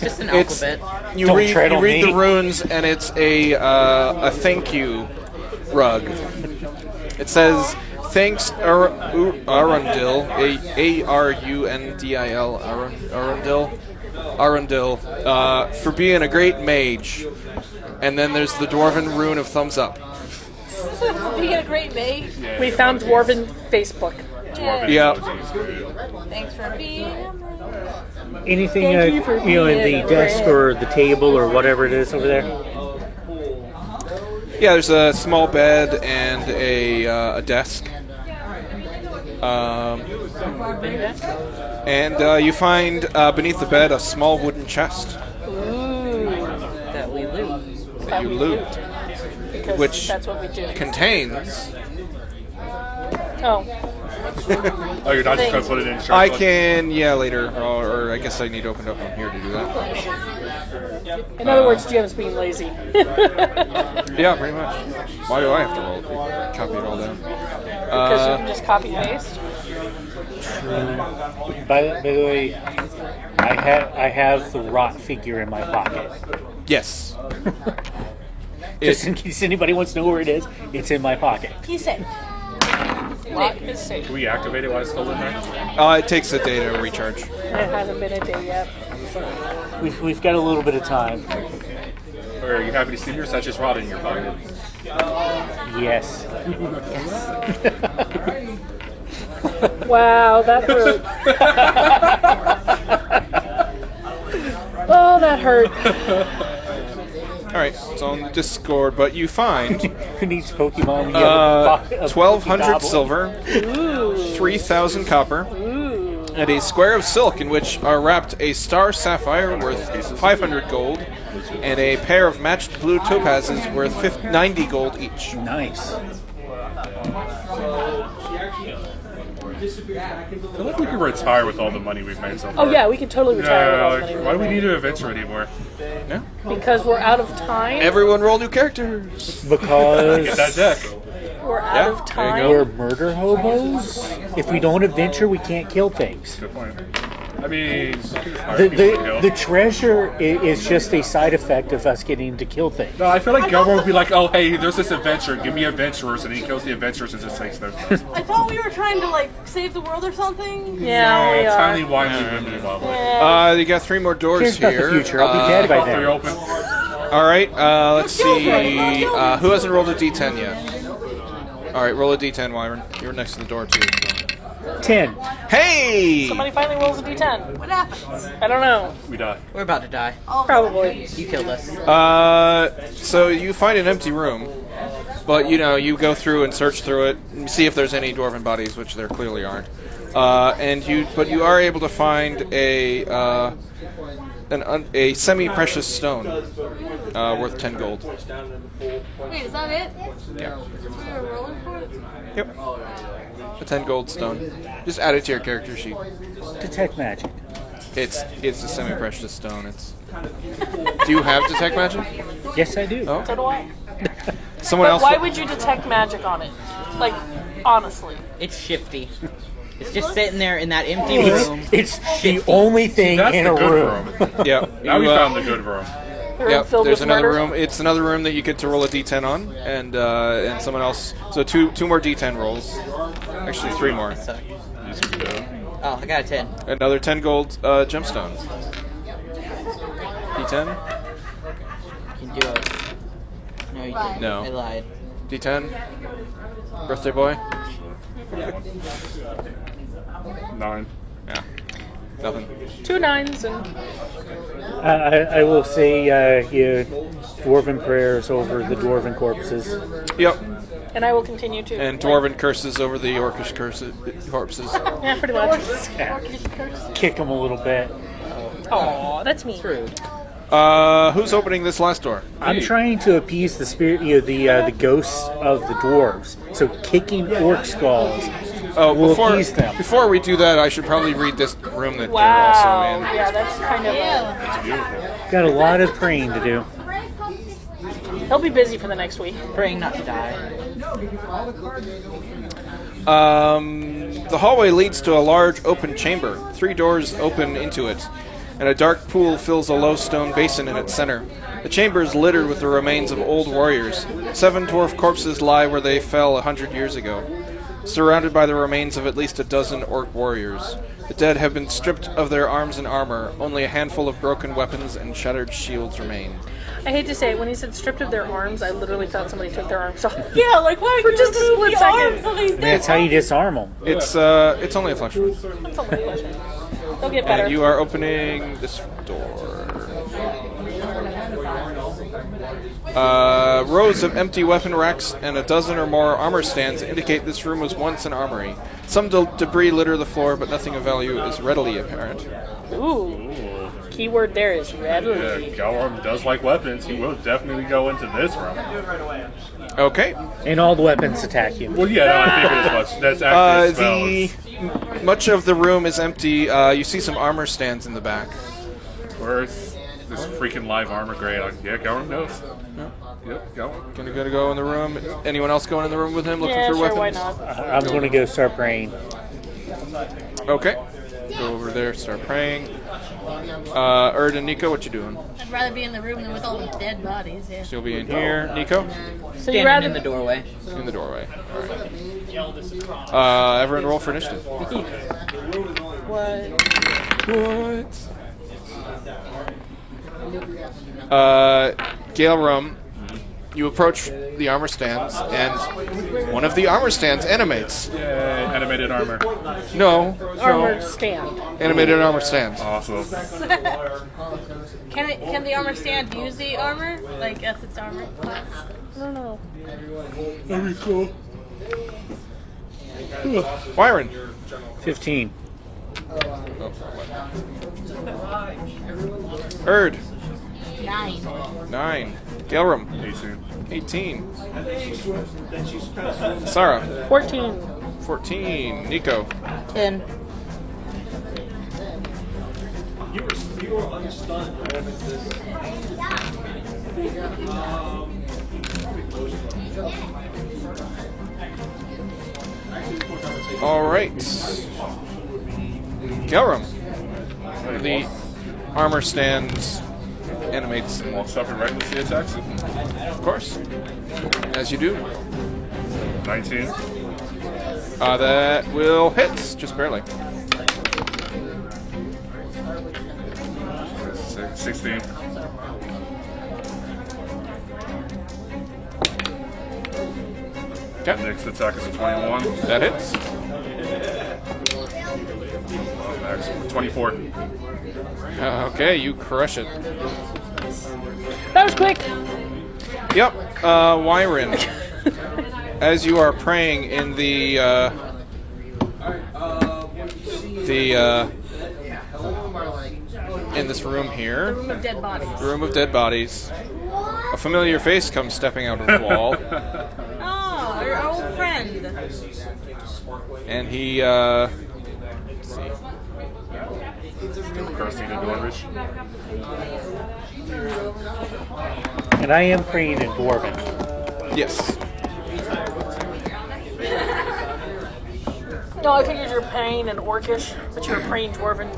Just an It's alphabet. you Don't read tread you on read me. the runes and it's a thank you rug. It says thanks Arundel Arundil Arundel for being a great mage. And then there's the dwarven rune of thumbs up. You get a great mate. We found Dwarven Facebook. Dwarven Yeah. emojis, dude. Thanks for being. Anything Thank you for in being the a desk friend. or the table or whatever it is over there? Yeah, there's a small bed and a desk. And you find beneath the bed a small wooden chest That we lose. that you loot. Because Which that's what we do. Contains. Oh, Oh, you're not just going to put it in. I can, later, or I guess I need to open it up from here to do that. in other words, Jim's being lazy. Yeah, pretty much. Why do I have to copy it all down? Because you can just copy paste. By the way, I have the rot figure in my pocket. Yes. Just in case anybody wants to know where it is, it's in my pocket. He said, Lock is safe. Can we activate it while it's still in there? It takes a day to recharge. It hasn't been a day yet. We've got a little bit of time. Or are you happy to see yours? That's just rotting in your pocket. Yes. Wow, that hurt. Oh, that hurt. All right, it's on the Discord, but you find Who needs Pokemon? The other bo- 1,200 Pokegobble? silver, 3,000 copper, and a square of silk in which are wrapped a star sapphire worth 500 gold, and a pair of matched blue topazes worth 90 gold each. Nice. I feel like we can retire with all the money we've made so far. Oh yeah, we can totally retire with all the money. Why do we need an adventure anymore? Yeah. Because we're out of time. Everyone roll new characters. Because Get that deck. We're Yeah, out of there time. you we're murder hobos. If we don't adventure, we can't kill things. Good point. I mean, The treasure is just a side effect of us getting to kill things. no, I feel like Gilmore would be like, oh, hey, there's this adventurer. Give me adventurers. And he kills the adventurers and just takes those. I thought we were trying to like save the world or something. Yeah, we are. Tiny wimey women level. You got 3 more doors Cares about here. the future. I'll be dead by Three then. open. All right, let's see. Who hasn't rolled a d10 yet? All right, roll a d10, Wyvern. You're next to the door, too. So. 10. Hey! Somebody finally rolls a d10. What happens? I don't know. We die. We're about to die. Probably. You killed us. So you find an empty room, but you go through and search through it and see if there's any dwarven bodies, which there clearly aren't. But you are able to find a semi-precious stone worth 10 gold. Wait, is that it? Yeah. We were rolling for it? Yep. A 10 gold stone. Just add it to your character sheet. Detect magic. It's a semi-precious stone. Do you have detect magic? Yes, I do. Oh. So do I. Someone But else. why would you detect magic on it? Like, honestly. It's shifty. It's just sitting there in that empty room. It's the only thing That's in the a good room. room. Yeah. Now we found the good room. Yep, Filled there's with another murder? room. It's another room that you get to roll a d10 on, and someone else. So two more d10 rolls. Actually, 3 more. Suck. These are good. Oh, I got a 10. Another 10 gold gemstone. D10, You can do it. No, you didn't. No. I lied. D10. Birthday boy. 9. Yeah. Nothing. 2 9s and I will say, dwarven prayers over the dwarven corpses. Yep. I will continue to. And dwarven curses over the orcish corpses. Yeah, pretty much. Kick them a little bit. Aw, that's me. True. Who's opening this last door? I'm trying to appease the spirit, the ghosts of the dwarves. So kicking orc skulls Oh, will appease them. before we do that, I should probably read this room that Wow. you're also in. Yeah, that's kind of. It's beautiful. Got a lot of praying to do. He'll be busy for the next week. Praying not to die. The hallway leads to a large open chamber. 3 doors open into it, and a dark pool fills a low stone basin in its center. The chamber is littered with the remains of old warriors. 7 dwarf corpses lie where they fell 100 years ago, surrounded by the remains of at least a dozen orc warriors. The dead have been stripped of their arms and armor. Only a handful of broken weapons and shattered shields remain. I hate to say it, when he said stripped of their arms, I literally thought somebody took their arms off. Yeah, like why For just a split the second. arms of these That's how you disarm them. It's only a flesh wound. That's a little question. They'll get better. And you are opening this door. Rows of empty weapon racks and a dozen or more armor stands indicate this room was once an armory. Some debris litter the floor, but nothing of value is readily apparent. Ooh. Keyword there is readily. Yeah, Galworm does like weapons. He will definitely go into this room. Okay. And all the weapons attack you. Well, yeah, no, I figured as much. That's actually a spell. Much of the room is empty. You see some armor stands in the back. Where's this freaking live armor grade? Yeah, Galworm knows. Yep, Galworm. Gonna go in the room. Anyone else going in the room with him looking Yeah, for sure, weapons? why not? I'm going to go start praying. Okay. Go over there, start praying. Erd and Nico, what you doing? I'd rather be in the room than with all the dead bodies. Yeah. So you'll be in here. Nico? So you Standing rather in the doorway. In the doorway. Alright. Everyone roll for initiative. what? Gale Rum, you approach the armor stands, and one of the armor stands animates. Yay, animated armor. No. Armored stand. Animated armor stands. Awesome. Can the armor stand use the armor? Like as its armor class? I don't know. That'd be cool. Wyron. 15. Erd. 9. 9. Gilrum. 18. 18. Sarah. 14. 14. Nico. 10. All right. Gilrum. of the armor stands animates. Walks up and recklessly attacks it. Of course, as you do. 19. That will hit, just barely. 16. Okay, Next attack is a 21. that hits. Max 24. Okay, you crush it. That was quick. Yep, Wyron. As you are praying in the in this room here, Room of dead bodies. room of dead bodies, a familiar face comes stepping out of the wall, Oh, our old friend. and he let's see. Still cursing to Dwarvish. And I am praying in Dwarven. Yes. No, I figured you're praying in Orcish, but you're praying Dwarven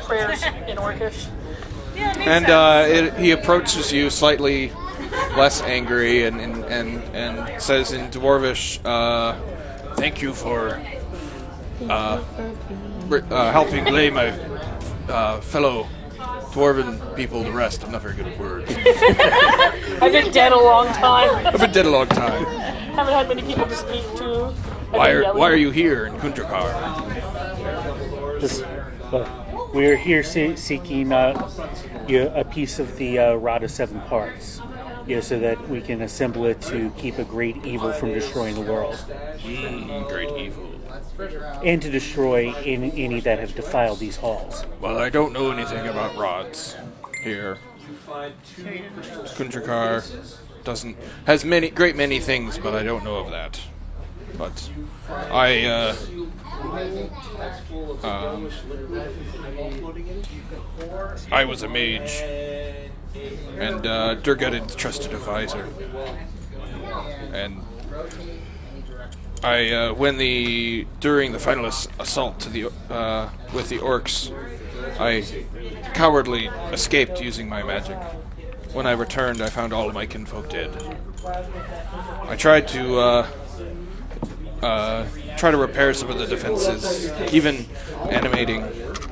prayers in Orcish. Yeah, it makes And sense. he approaches you slightly less angry and says in Dwarvish, "Thank you for helping lay my fellow Dwarven people to rest." I'm not very good at words. I've been dead a long time. I've been dead a long time. Haven't had many people to speak to. Why are you here in Kundrakar? We are here seeking a piece of the Rod of Seven Parts, so that we can assemble it to keep a great evil from destroying the world, Great evil. and to destroy any that have defiled these halls. Well, I don't know anything about rods here. Kundrakar has great many things, but I don't know of that. But I was a mage, and Durgadin's trusted advisor. And during the final assault to the with the orcs, I cowardly escaped using my magic. When I returned, I found all of my kinfolk dead. I tried to repair some of the defenses, even animating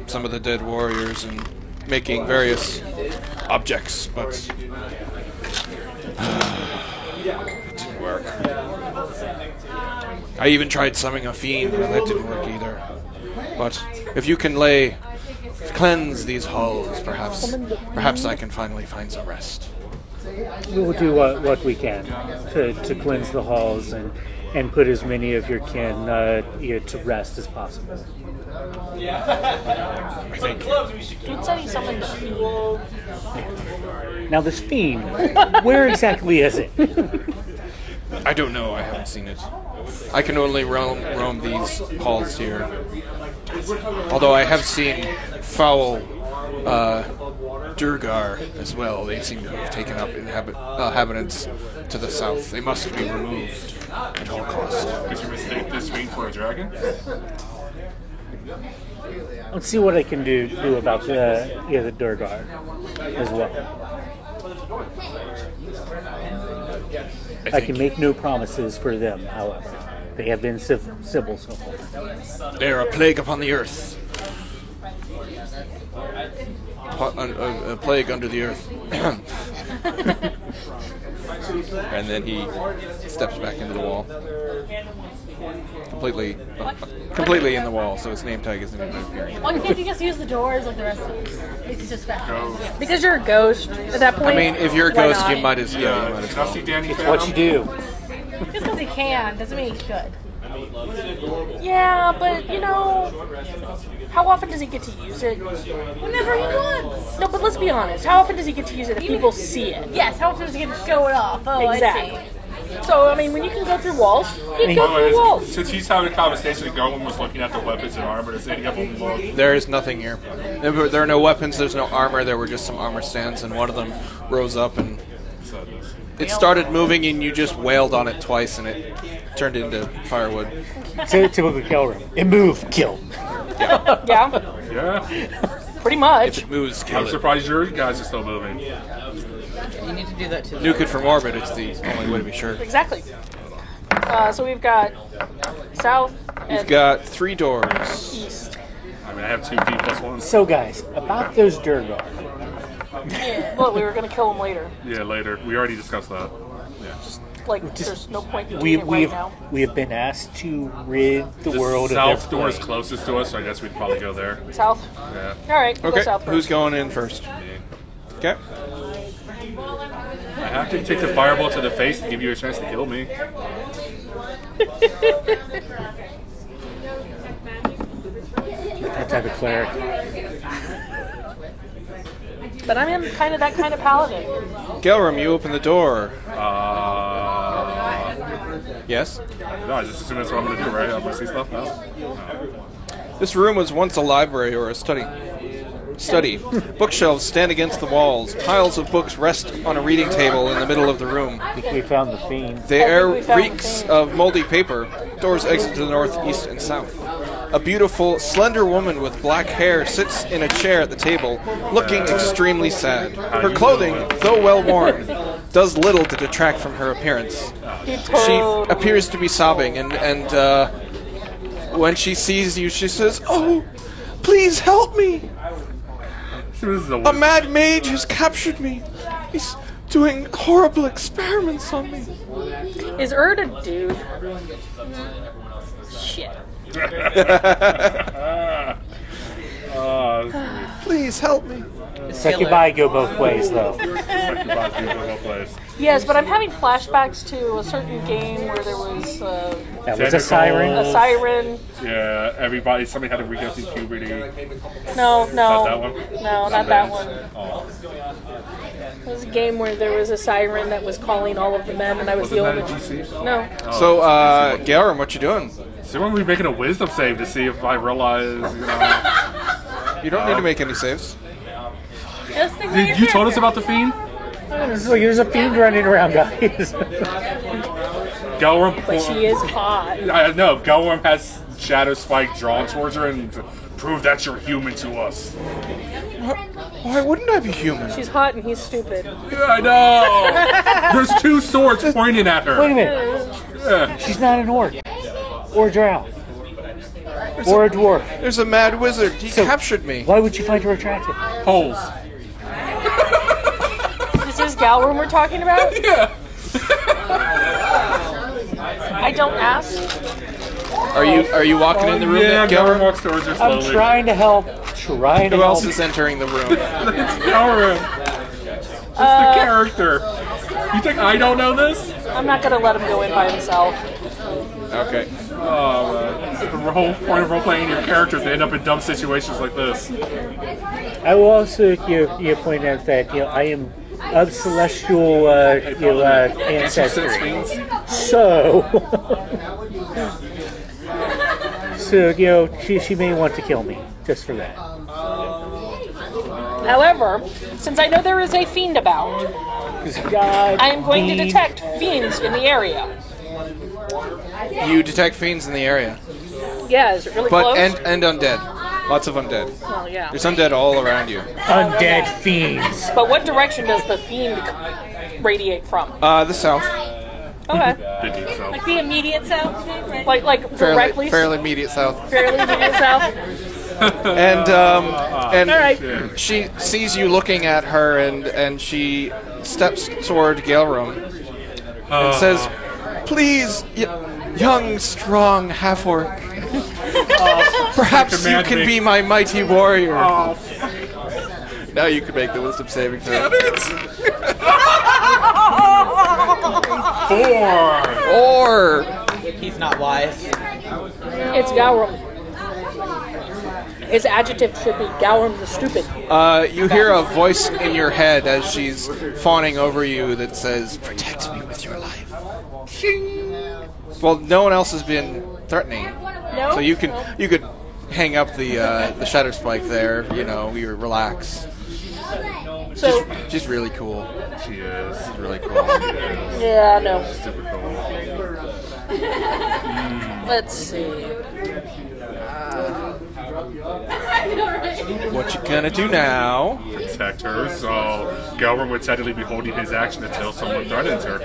some of the dead warriors and making various objects, but it didn't work. I even tried summoning a fiend, but that didn't work either. But if you can cleanse these halls, perhaps I can finally find some rest. We will do what we can to cleanse the halls and put as many of your kin to rest as possible. I think. Dude said he summoned a fiend. Now this fiend, where exactly is it? I don't know. I haven't seen it. I can only roam these halls here. Although I have seen foul Durgar as well. They seem to have taken up inhabitants to the south. They must be removed at all costs. Did you mistake this fiend for a dragon? Let's see what I can do about the Durgar as well. I can make no promises for them, however. They have been civil so far. They are a plague upon the earth. A plague under the earth. And then he steps back into the wall. Completely in the wall, so his name tag isn't even appearing. Why can't you just use the doors like the rest of us? It's just fast. Because you're a ghost at that point. I mean, if you're a why ghost, not? you might as Can I well. see Danny It's what you do. Just because he can doesn't mean he should. Yeah, but how often does he get to use it? Whenever he wants. No, but let's be honest. How often does he get to use it if people see it? Yes, how often does he get to show it off? Oh, Exactly. I see. So, I mean, when you can go through walls, you can go through walls. Since he's having a conversation, Gowan was looking at the weapons and armor. Does any of them look? There is nothing here. There are no weapons. There's no armor. There were just some armor stands, and one of them rose up and it started moving, and you just wailed on it twice, and it turned into firewood. Typical Kelrim. It moved, kill. Yeah, Yeah. Pretty If much. it moves, kill I'm it. surprised your guys are still moving. You need to do that too. Nuke it from orbit. It's the only way to be sure. Exactly. So we've got south You've and got 3 doors. east. I mean, I have 2 feet plus 1. So, guys, about those Durgar. Well, we were going to kill them later. Yeah, later. We already discussed that. Like, there's no point in We doing it right we've now. we have been asked to rid the The world south of door their is closest to us, so I guess we'd probably go there. South? Yeah. All right, we'll Okay, go south who's first. going in first? Okay. I have to take the fireball to the face to give you a chance to kill me. that type of cleric. But I'm in kind of that kind of paladin. Gelram, you open the door. Yes? No, I just assume that's what I'm going to do, right? I'm going to see stuff now. This room was once a library or a study. Bookshelves stand against the walls. Piles of books rest on a reading table in the middle of the room. I think we found the fiend. The air we found the reeks thing. of moldy paper. Doors exit to the north, east, and south. A beautiful, slender woman with black hair sits in a chair at the table, looking extremely sad. Her clothing, though well worn, does little to detract from her appearance. She appears to be sobbing, and when she sees you, she says, "Oh, please help me! This is A mad mage has captured me. He's doing horrible experiments on me." Is Erd a dude? Shit. Please help me. Succubi go both ways, though. Yes, but I'm having flashbacks to a certain game where there was That was a siren. a siren. Yeah, somebody had to re-go through puberty. No, no. Not that one? No, not that one. Oh. It was a game where there was a siren that was calling all of the men, and I was the Wasn't only that a GC? No. So, Gelram, what you doing? So we're going to be making a wisdom save to see if I realize, You don't need to make any saves. Just think about your You told us character. about the fiend? There's a fiend running around, guys. Gelram. But she is hot. I know. Gelram has Shadow Spike drawn towards her and prove that you're human to us. Why wouldn't I be human? She's hot and he's stupid. Yeah, I know. There's 2 swords pointing at her. Wait a minute. Yeah. She's not an orc. Or a drow. Or a dwarf. There's a mad wizard. He captured me. Why would you find her attractive? Holes. Is this Galroom we're talking about? Yeah. I don't ask. Are you walking in the room, Yeah, then, Gelram Gelram? walks towards her I'm slowly. trying to help. Who else is entering the room? Gelram. It's the character. You think I don't know this? I'm not going to let him go in by himself. Okay. Oh, man. The whole point of role-playing your characters, they end up in dumb situations like this. I will also point out that I am of celestial ancestry. So she may want to kill me just for that. However, since I know there is a fiend about, God, I am going to fiend. detect fiends in the area. You detect fiends in the area, Yeah, is it really but close? and undead. Lots of undead. Well, yeah. There's undead all around you. Undead fiends. But what direction does the fiend radiate from? The south, Okay. Did you so? Like the immediate south, right? Like directly? fairly immediate south. Fairly immediate south? And All right. she sees you looking at her, and she steps toward Gelram and says, "Please, young, strong half-orc, perhaps you Command can me." be my mighty warrior." Now you can make the wisdom saving throw. 4. Or He's not wise. It's Gowram. His adjective should be Gowram the Stupid. you hear a voice in your head as she's fawning over you that says, "Protect me with your life." Well, no one else has been threatening, No? so you could hang up the shadow spike there. You relax. So, She's really cool. She is. She's really cool. yeah, no. Super cool. Let's see. What you gonna do now? Protect her, so Gelram would technically be holding his action until someone threatens her.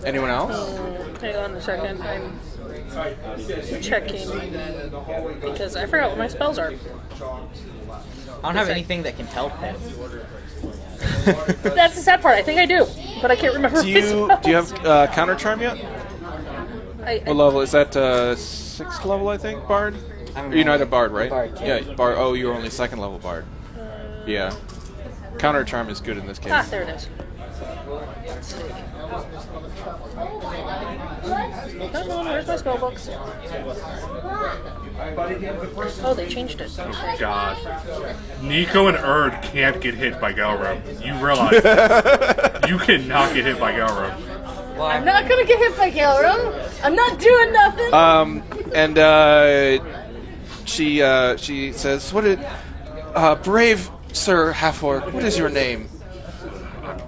Anyone else? Hang on a second. I'm checking because I forgot what my spells are. I don't have anything that can help him. That's the sad part. I think I do, but I can't remember. Do my you spells. have counter charm yet? I What level is that? 6th level, I think. Bard. You're not a bard, right? Bard, yeah. Bard. Oh, you're only 2nd level bard. Yeah. Counter charm is good in this case. there it is. Let's see. Come on, where's my spell books? Oh, they changed it. Oh God. Nico and Erd can't get hit by Gelram. You realize that. You cannot get hit by Gelram. Well, I'm not gonna get hit by Gelram. I'm not doing nothing. And she says, "What did brave Sir Half-Orc? What is your name?"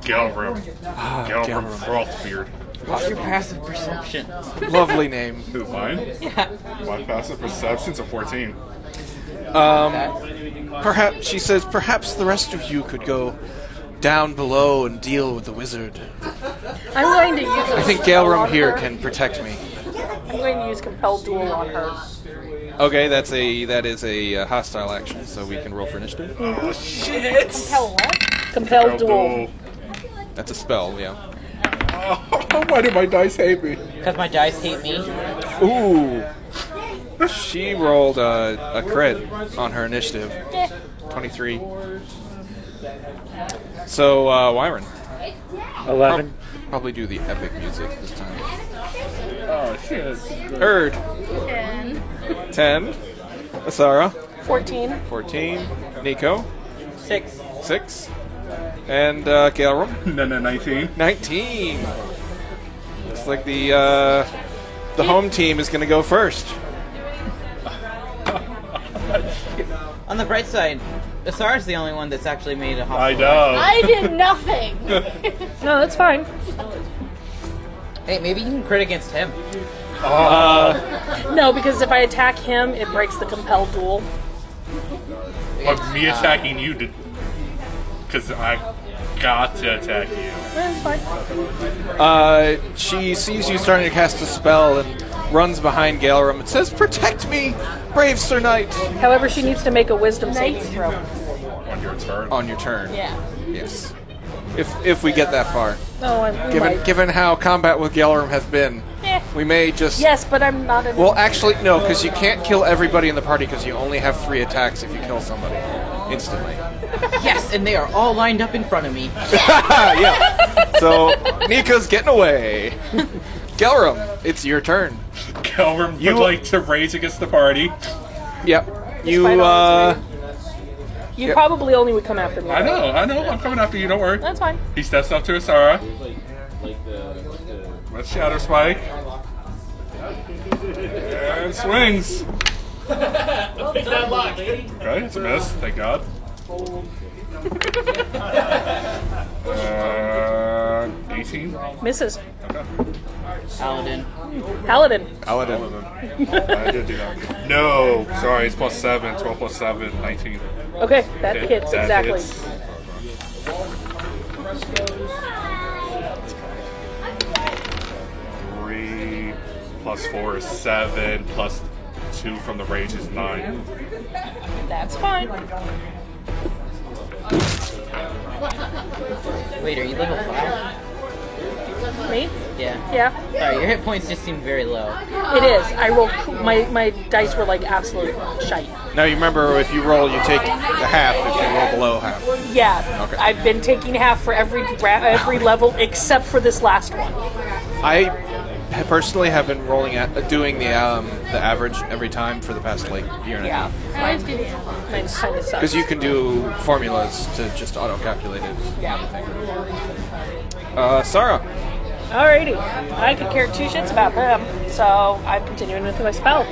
Gelram. Gelram Gelram. Frothbeard. what's your passive perception? Lovely name. Who, mine? Yeah. My passive perception's a 14. Perhaps she says, "Perhaps the rest of you could go down below and deal with the wizard. I'm going to use. I think Gelram here can protect me." I'm going to use Compel Duel on her. Okay, that is a hostile action, so we can roll for initiative. Compel what? Compel Duel. That's a spell, yeah. Why do my dice hate me? Because my dice hate me. Ooh. She rolled a crit on her initiative. 23. So, Wyron. 11. Probably do the epic music this time. Oh, shit. Erd. 10. Asara. 14. 14. Nico. 6. 6. And Gelram. No, 19. 19. Looks like the home team is going to go first. On the bright side, Asara's the only one that's actually made a I hostile. know. I did nothing. No, that's fine. Hey, maybe you can crit against him. No, because if I attack him, it breaks the Compel Duel. But me attacking you did. Because I got to attack you. That's fine. She sees you starting to cast a spell and runs behind Gelram and says, "Protect me, brave Sir Knight!" However, she needs to make a Wisdom saving throw. On your turn. On your turn. Yeah. Yes. If we get that far. No, I'm right. Given how combat with Gelram has been, Eh. we may just... Yes, but I'm not in. Well, actually, no, because you can't kill everybody in the party because you only have 3 attacks if you kill somebody instantly. Yes, and they are all lined up in front of me. Yeah. So, Nika's getting away. Gelram, it's your turn. Gelram You- would like to rage against the party. Yep. Despite all its You Yep. probably only would come after me. I know. I'm coming after you, don't worry. That's fine. He steps up to Asara. Let's Shadow Spike. And swings. Okay, it's a miss, thank God. 18. Misses. Okay. Paladin. Paladin. Paladin. I did do that. No, sorry, it's plus 7. 12 plus 7, 19. Okay, that Okay, hits that exactly. hits. 3 plus 4 is 7, plus 2 from the rage is 9. That's fine. Wait, are you level 5? Me? Yeah. Yeah. Sorry, your hit points just seem very low. It is. I rolled. My dice were like absolute shite. Now you remember, if you roll, you take the half if you roll below half. Yeah. Okay. I've been taking half for every level except for this last one. I personally have been doing the average every time for the past year and a half. Mine kind of sucks. Because you can do formulas to just auto-calculate it. Yeah. Sarah. Alrighty. I could care 2 shits about them, so I'm continuing with my spell.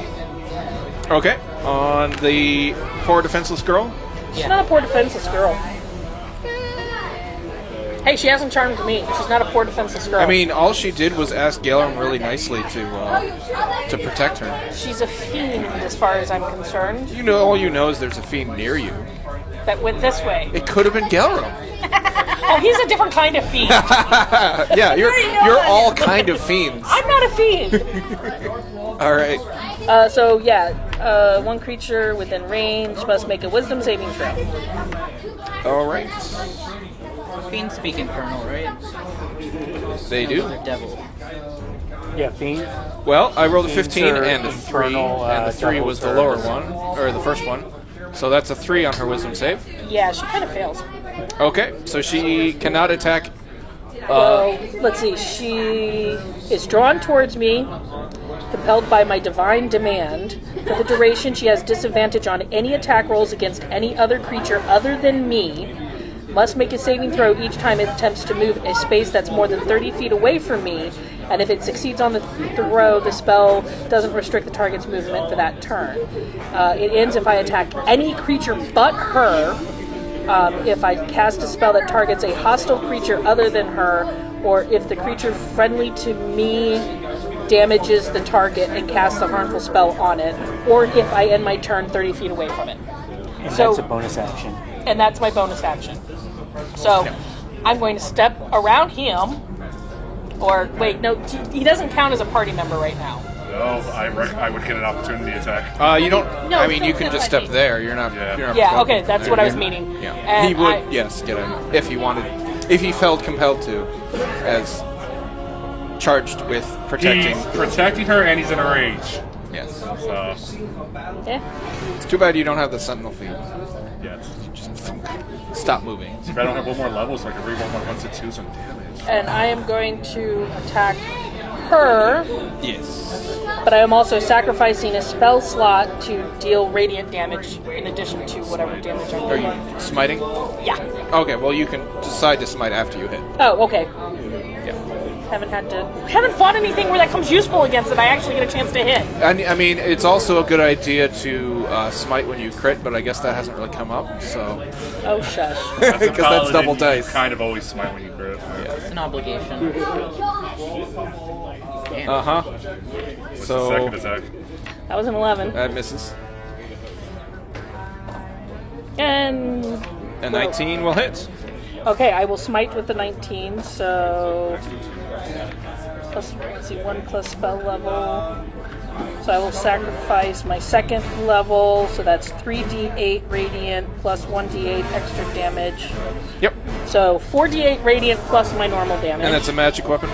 Okay. On the poor defenseless girl. She's not a poor defenseless girl. Hey, she hasn't charmed me. She's not a poor defenseless girl. I mean, all she did was ask Galerim really nicely to protect her. she's a fiend as far as I'm concerned. You know, all you know is there's a fiend near you. That went this way. It could have been Galerim. Oh, he's a different kind of fiend. Yeah, you're all kind of fiends. I'm not a fiend. All right. So yeah, one creature within range must make a Wisdom saving throw. All right. Fiends speak infernal, right? They do. Or devil. Yeah, fiend. Well, I rolled a Fiends 15 are and a 3, infernal, and the 3 was the lower one, or the first one. So that's a 3 on her wisdom save. Yeah, she kind of fails. Okay, so she cannot attack. Well, let's see. She is drawn towards me, compelled by my divine demand. For the duration, she has disadvantage on any attack rolls against any other creature other than me. Must make a saving throw each time it attempts to move a space that's more than 30 feet away from me. And if it succeeds on the throw, the spell doesn't restrict the target's movement for that turn. It ends if I attack any creature but her. If I cast a spell that targets a hostile creature other than her, or if the creature friendly to me damages the target and casts a harmful spell on it, or if I end my turn 30 feet away from it. And So- that's a bonus action. And that's my bonus action. So I'm going to step around him, or wait, no, he doesn't count as a party member right now. No, I would get an opportunity attack. You don't. No, I mean, you don't can just step step like there. You're not. Yeah. You're not Yeah, broken. okay, that's what I was meaning. Yeah, And he would. I- Yes, get him if he wanted. If he felt compelled to, as charged with protecting. He's protecting her and he's in a rage. Yes. So, Yeah. It's too bad you don't have the sentinel feet. yeah. Just stop moving. If I don't have one more level, so I can reroll my 1 to 2 some damage. And I am going to attack her, Yes. but I am also sacrificing a spell slot to deal radiant damage in addition to whatever damage I'm Are you doing. smiting? Yeah. Okay. Well, you can decide to smite after you hit. Oh, okay. Yeah. Haven't fought anything where that comes useful against it. I actually get a chance to hit. I mean, it's also a good idea to smite when you crit, but I guess that hasn't really come up. So Oh, shush. because that's Paladin, double you dice. kind of always smite when you crit. It's an obligation. Damn. Uh huh. What's the So second attack? That was an 11. that misses. And A 19 will hit. okay, I will smite with the 19, so plus, let's see, 1 plus spell level. So I will sacrifice my second level, so that's 3d8 radiant plus 1d8 extra damage. Yep. So 4d8 radiant plus my normal damage. And that's a magic weapon.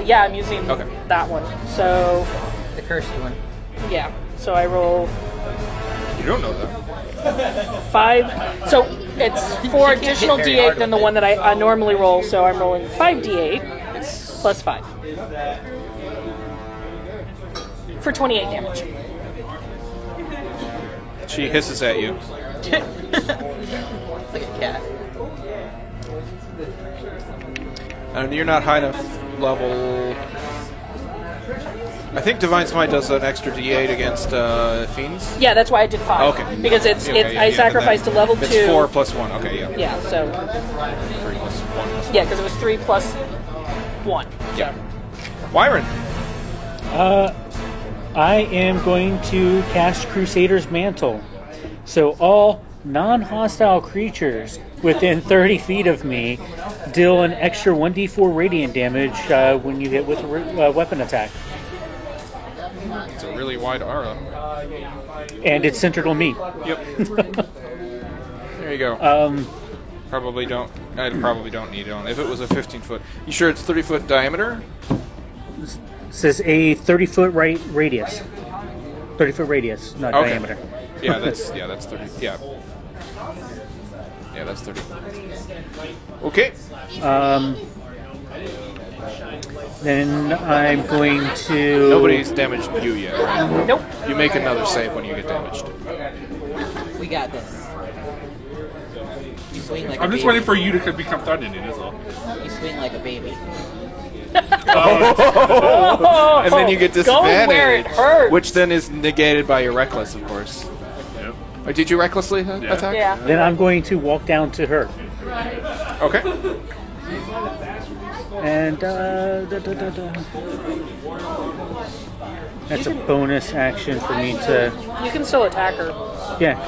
Yeah, I'm using Okay. that one. So The cursed one. yeah, so I roll You don't know that. 5. So it's 4 additional hit very d8 hard than the with one that I normally roll. So I'm rolling 5d8 plus 5 for 28 damage. She hisses at you. It's like a cat. And you're not high enough level. I think Divine Smite does an extra d8 against fiends. Yeah, that's why I did 5. Okay. Because Okay, yeah, I yeah, sacrificed a level 2. It's 4 plus 1. Okay, yeah. Yeah, so 3 plus 1 plus yeah, because it was 3 plus 1. Yeah. Wyron. I am going to cast Crusader's Mantle. So all non-hostile creatures within 30 feet of me deal an extra 1d4 radiant damage when you hit with a weapon attack. It's a really wide aura. And it's centered on me. Yep. There you go. Probably don't. I probably don't need it on. If it was a 15-foot, you sure it's 30-foot diameter? It says a 30-foot radius. 30-foot radius, not Okay. diameter. Yeah, that's 30. Yeah. Yeah, that's 30. Okay. Then I'm going to... Nobody's damaged you yet, right? Nope. You make another save when you get damaged. We got this. You swing like I'm a just baby. waiting for you to become threatening, is all. You swing like a baby. Oh, And then you get go where it disadvantage, hurts. which then is negated by your reckless, of course. Yep. Or did you recklessly attack? Yeah. Then I'm going to walk down to her. Okay. And that's a bonus action for me to. You can still attack her. Yeah.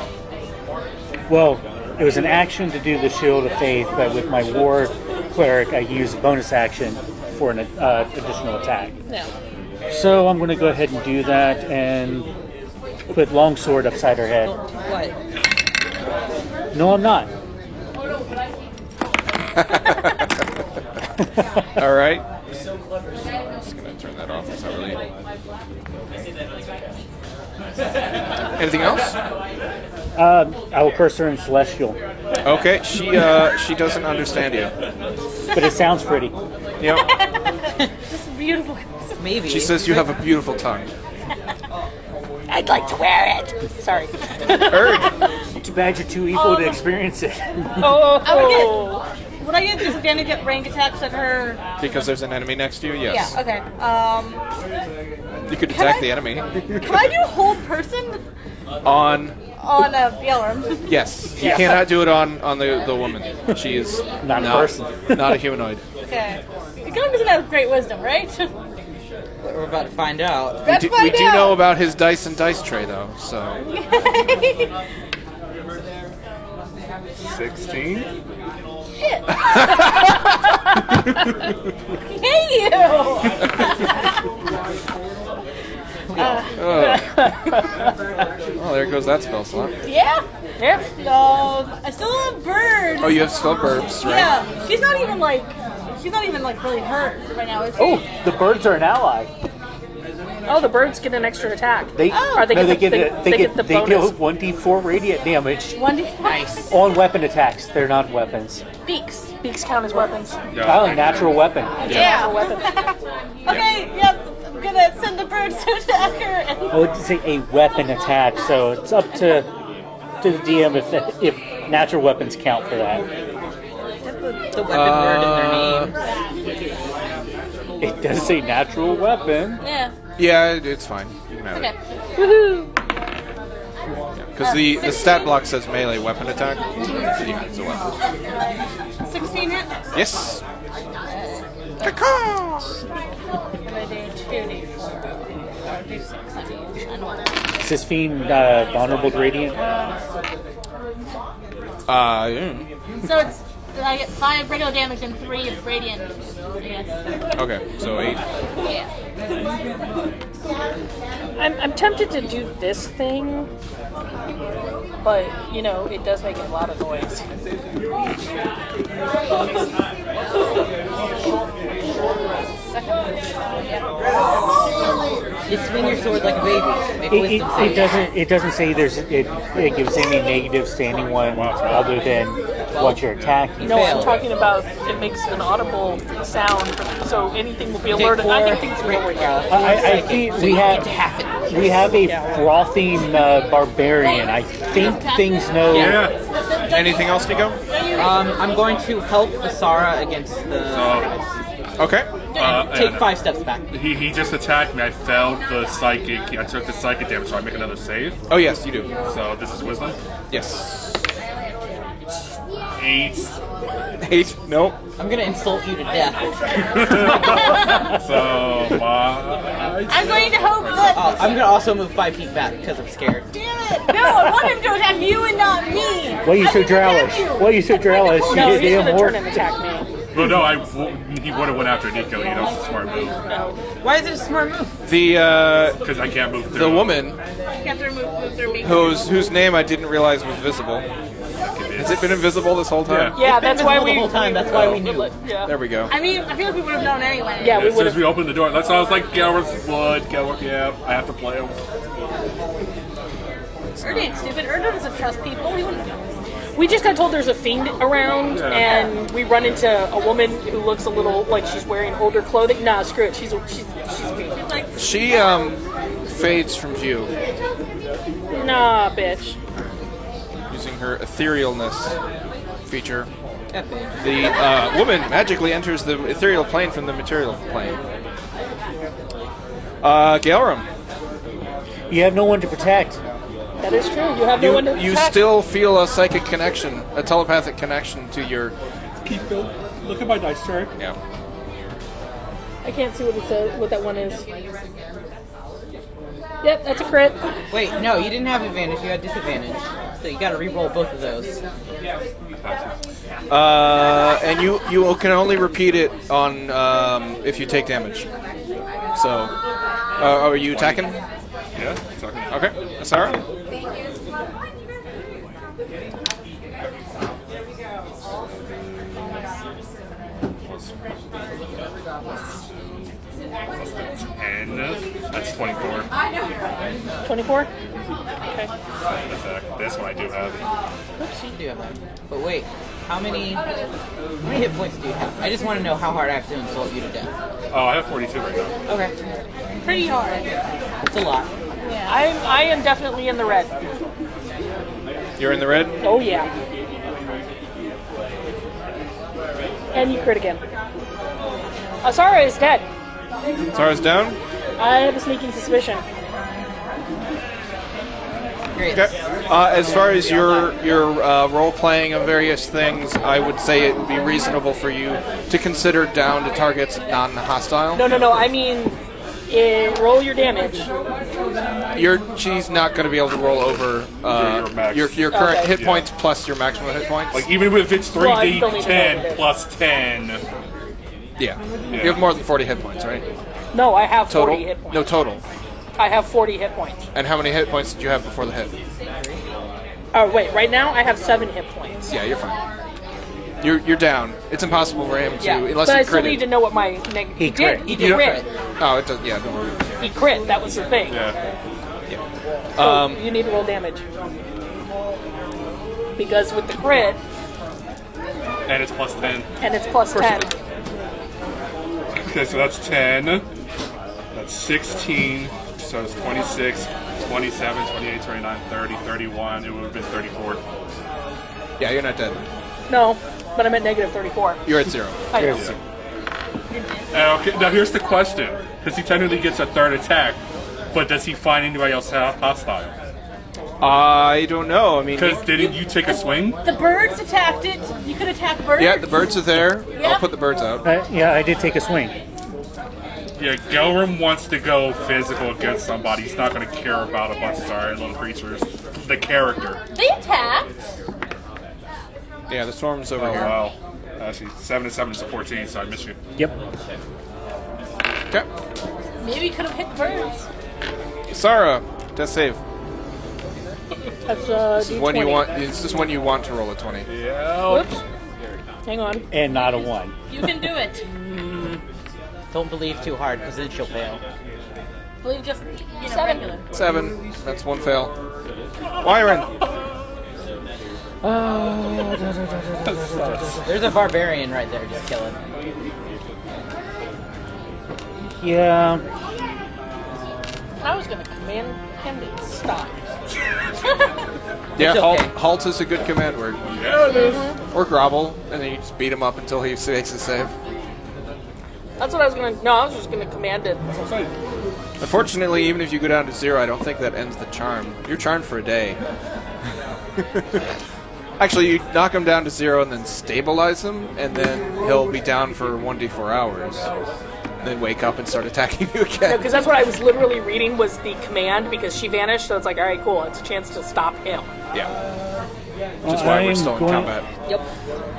Well, it was an action to do the Shield of Faith, but with my War Cleric, I use bonus action for an additional attack. Yeah. So I'm going to go ahead and do that and put Longsword upside her head. What? No, I'm not. All right. Just gonna turn that off. It's not really. Anything else? I will curse her in Celestial, Okay. She doesn't understand you. but it sounds pretty. Yep. This is beautiful. Maybe. She says you have a beautiful tongue. I'd like to wear it. Sorry. Erg. Too bad you're too evil to experience it. Oh. Would I get disadvantage at rank attacks at her? Because there's an enemy next to you. Yes. Yeah. Okay. You could attack the enemy. Can I do hold person On. on Bjelrum? Yes. You cannot do it on the woman. She is Not a person. Not a humanoid. Okay. Bjelrum doesn't have great wisdom, right? We're about to find out. Let's We find do out. know about his dice and dice tray though. So. 16? Shit. Hey you! Oh, there goes that spell slot. Yeah. Yeah. No, I still have bird. Oh, you have still burbs, right? Yeah. She's not even like really hurt right now. Is she? Oh, the birds are an ally. Oh, the birds get an extra attack. They Or they no, get they the- get they get the they deal bonus. 1d4 radiant damage 1d4. Nice. on weapon attacks. They're not weapons. Beaks. Beaks count as weapons. Oh, natural weapon. Yeah. Weapon. Okay. Yep. I'm gonna send the birds to attack her. I would say a weapon attack, so it's up to the DM if natural weapons count for that. The weapon word in their name. It does say natural weapon. Yeah. Yeah, it's fine. You can have Okay. it. Woohoo! Because the stat block says melee weapon attack. So yeah, it's a weapon. 16 hit. Yes. And I do 2d4. Or do 6. I mean, Is this fiend vulnerable to radiant? Yeah. So it's I get 5 regular damage and 3 of radiant. Yes. Okay, so 8. Yeah. I'm tempted to do this thing, but you know it does make a lot of noise. You swing your sword like a baby. Make wisdom save. It doesn't say it gives any negative standing one other than what you're attacking. No, I'm Fail. talking about it makes an audible sound, so anything will be alerted. I think things will be aware. I think we have a frothing barbarian. I think things know. Yeah. Anything else, Nico? I'm going to help Asara against the. Okay. Take 5 steps back. He just attacked me. I failed the psychic. I took the psychic damage, so I make another save. Oh yes, you do. So this is wisdom. Yes. 8. 8. Nope. I'm gonna insult you to death. So my. I'm going to hope that. I'm gonna also move 5 feet back because I'm scared. Damn it! No, I want him to attack you and not me. Why are you I so didn't attack jealous? you. Why are you so jealous? No, You he's damn gonna orc. turn and attack me. Well, no, he would have went after Nico. You know, it's a smart move Why is it a smart move? The because I can't move through. the woman Can't move through me. whose name I didn't realize was visible. Has it been invisible this whole time? Yeah. Yeah, that's why visible we. the whole time, that's why we knew. Yeah. There we go. I mean, I feel like we would have known anyway. Yeah, we As soon would as have. we opened the door, that's why I was like, Gelrith's blood. Gelrith, yeah, I have to play him. Erdo ain't stupid. Erdo doesn't trust people. He wouldn't know. We just got told there's a fiend around, and we run into a woman who looks a little like she's wearing older clothing. Nah, screw it. She's a fiend. It's like, She fades from view Nah, bitch. using her etherealness feature. Epic. The woman magically enters the ethereal plane from the material plane. Gaelram. You have no one to protect. That is true. You have no one to You attack. still feel a psychic connection, a telepathic connection to your. Look at my dice chart. Yeah. I can't see what it says. What that one is. Yep, that's a crit. Wait, no, you didn't have advantage. You had disadvantage. So you got to re-roll both of those. And you can only repeat it on if you take damage. So, are you attacking? Yeah, talking. Okay, Sarah. And that's 24. 24? Okay. Attack. This one I do have. Oops, you do have that. But wait, how many hit points do you have? I just want to know how hard I have to insult you to death. Oh, I have 42 right now. Okay. Pretty hard. It's a lot. I am definitely in the red. You're in the red. Oh yeah. And you crit again. Asara is dead. Sarah's down. I have a sneaking suspicion. Great. Okay. As far as your role playing of various things, I would say it would be reasonable for you to consider down to targets non-hostile. No. I mean, roll your damage. She's not going to be able to roll over Your max. your current Okay. hit points plus your maximum hit points. Like, even if it's Well, I still need to know what it 3d10 is. plus 10. Yeah. You have more than 40 hit points, right? No, I have Total? 40 hit points. No, total. I have 40 hit points. And how many hit points did you have before the hit? Oh wait, right now I have 7 hit points. Yeah, you're fine. You're down. It's impossible for him to, Yeah, unless but you I still crit need it. to know what my he crit. did. He You did don't crit. crit. Oh, it does. Yeah, don't worry. He crit. That was the thing. Yeah. So you need to roll damage because with the crit And it's plus 10. and it's plus 10. Okay, so that's 10. That's 16. So it's 26, 27, 28, 29, 30, 31. It would have been 34. Yeah, you're not dead. No, but I'm at negative 34. You're at 0. I know. Okay, now here's the question. Because he technically gets a third attack, but does he find anybody else hostile? I don't know. I mean, Because didn't you take a swing? The birds attacked it. You could attack birds. yeah, the birds are there. I'll put the birds out. Yeah, I did take a swing. Yeah, Gelram wants to go physical against somebody. He's not going to care about a bunch of sorry little creatures. The character. They attacked. Yeah, the storm's over Oh, here. wow. Actually, 7 and 7 is a 14, so I miss you. Yep. Okay. Maybe you could have hit the birds. Sarah, death save. That's This is D20. when you want. This is when you want to roll a 20. Yeah. Whoops. Hang on. And not a 1. You can do it. Don't believe too hard, because then she'll fail. Believe just 7. regular. 7. That's 1 fail. Wyron. There's a barbarian right there. Just kill him. Yeah. I was going to command him to stop. Yeah, It's okay. halt is a good command word. Yeah, it is. Or grovel, and then you just beat him up until he makes a save. That's what I was going to... No, I was just going to command it. That's what I'm saying. Unfortunately, even if you go down to 0, I don't think that ends the charm. You're charmed for a day. Actually, you knock him down to 0 and then stabilize him, and then he'll be down for 1d4 hours. Then wake up and start attacking you again. Because that's what I was literally reading was the command because she vanished. So it's like, all right, cool. It's a chance to stop him. Yeah. Which is why we're still in combat. Yep.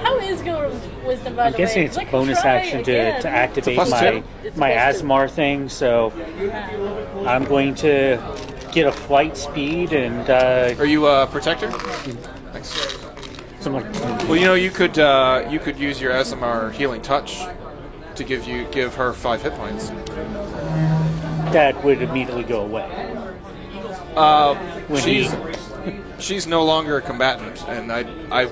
How is Gilram's wisdom, by I'm the guessing way? it's a 'Cause I could bonus try action again. to activate plus my 2. It's my plus 2. Asmar thing, so I'm going to get a flight speed and Are you a protector? Thanks. someone. Well, you could use your SMR healing touch to give her 5 hit points. That would immediately go away. When She's no longer a combatant, and I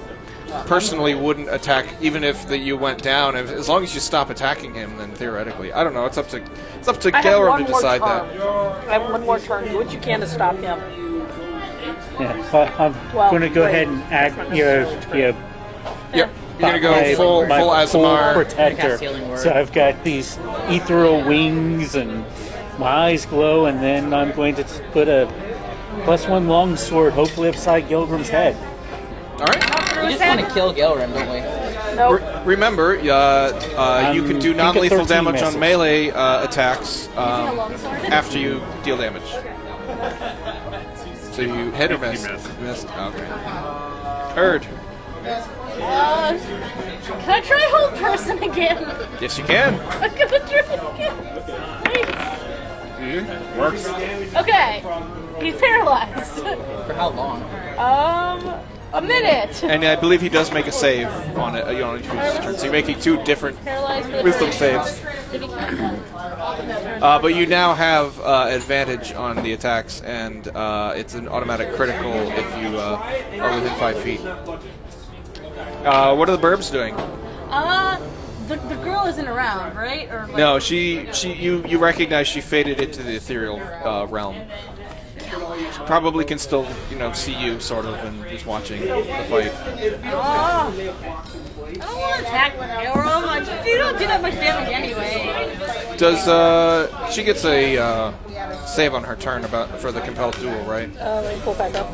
personally wouldn't attack even if you went down. As long as you stop attacking him, then theoretically, I don't know. It's up to I have Gelram one to more decide turn. that. I have one more turn. Do what you can to stop him. Yeah, I'm Well, going to go wait. ahead and add your Yep. You're gonna go my full full Azamar. protector. Cast healing word. So I've got these ethereal wings and my eyes glow, and then I'm going to put a +1 longsword, hopefully upside Gilgrim's head. All right. We just want to kill Gilrim, don't we? Nope. Remember, you can do think a non-lethal 13 damage misses. on melee attacks after you deal damage. So you hit or He miss? missed. Missed. Okay. Heard. Can I try hold person again? Yes, you can. I'm gonna try it again. Works. Okay. He's paralyzed. For how long? A minute. And I believe he does make a save on it. On each of his turns. So you're making 2 different Paralyzed for wisdom 30 saves. If he can. But you now have advantage on the attacks, and it's an automatic critical if you are within 5 feet. What are the burbs doing? The girl isn't around, right? Or like, No, you recognize she faded into the ethereal realm. She probably can still, see you sort of, and is watching the fight. I don't want to attack Gilrum. You don't do that much damage anyway. Does she gets a save on her turn for the compelled duel, right? Let me pull back up.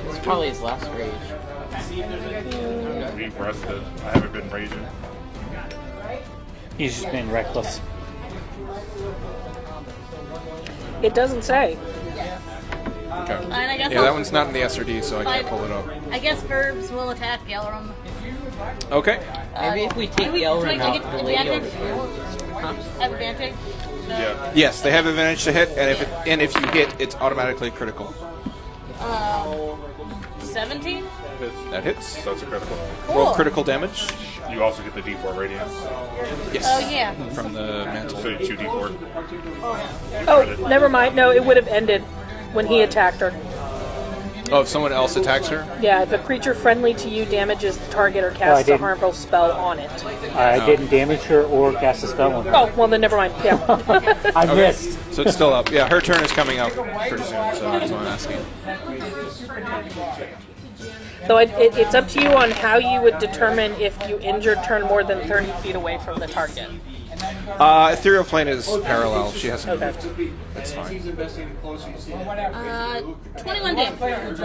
It's probably his last rage. We rested. I haven't been raging. He's just being reckless. It doesn't say. Okay. And I guess Yeah, that one's not in the SRD, so I can't pull it up. I guess herbs will attack Gilrum. Okay. Maybe if we take Gilrim out, the lady over here. Have advantage? Yeah. Yes, they have advantage to hit, and if you hit, it's automatically critical. 17? That hits. So it's a critical. Roll critical damage. You also get the D4 radiance. Yes. Oh, yeah. From the mantle. So 2 D4. Oh, never mind. No, it would have ended when he attacked her. Oh, if someone else attacks her? Yeah, if a creature friendly to you damages the target or casts a didn't. harmful spell on it. I didn't damage her or cast a spell on her. Oh, well then never mind. Yeah. I missed. So it's still up. Yeah, her turn is coming up pretty soon, so that's what I'm asking. So it's up to you on how you would determine if you injured turn more than 30 feet away from the target. Ethereal Plane is parallel. She hasn't moved. That's fine. 21 damage.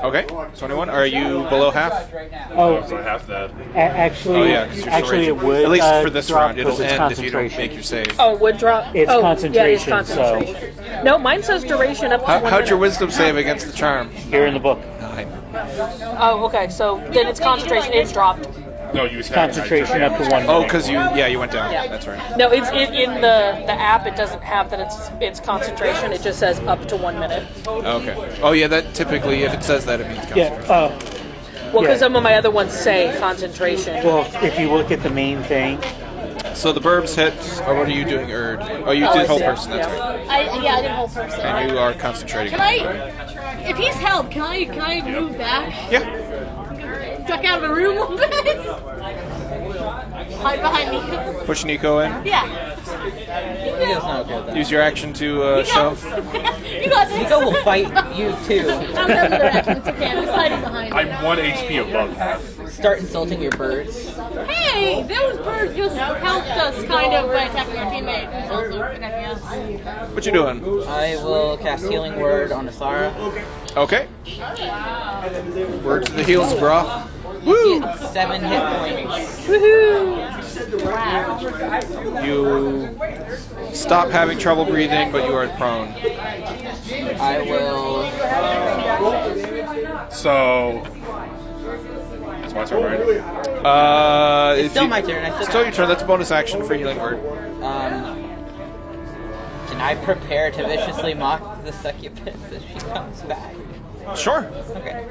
Okay, 21. Are you below half? Oh, So half that. actually, Oh, yeah, because you're still actually, raging. it would At least for this drop round, it'll because it's end if you don't concentration. make your save. Oh, it would drop. It's oh, concentration, Yeah, it's concentration. No, mine says duration up to 1 How'd your minute. wisdom save against the charm? Here in the book. 9. Oh, okay. So then it's concentration. It's dropped. No, you said Concentration up to 1 minute. Oh, because you went down. Yeah. That's right. No, it's in the app. It doesn't have that it's concentration. It just says up to 1 minute. Okay. Oh, yeah, that typically, if it says that, it means Yeah. concentration. Well, because Yeah. some of my other ones say concentration. Well, if you look at the main thing, So the burbs hit, or what are you doing, Erd? Oh, you Oh, did I whole see. person, that's Yeah. right. I did whole person. And you are concentrating. Can I, if he's held, can I move back? Yeah. Duck out of the room a little bit? Hide behind me. Push Nico in. Yeah. Nico's not okay with that. Use your action to shove. You got this. Nico will fight you too. I'm the other direction. It's okay. I'm just hiding behind me. I'm 1 HP above half. Start insulting your birds. Hey, those birds just helped us kind of by attacking our teammate who's also attacking us. What you doing? I will cast Healing Word on Asara. Okay. Word to the heels, brah. Woo! 7 hit points. You stop having trouble breathing, but you are prone. I will. So. It's my turn, right? It's still my turn, I still- Still your turn. That's a bonus action for healing word. Can I prepare to viciously mock the succubus if she comes back? Sure. Okay.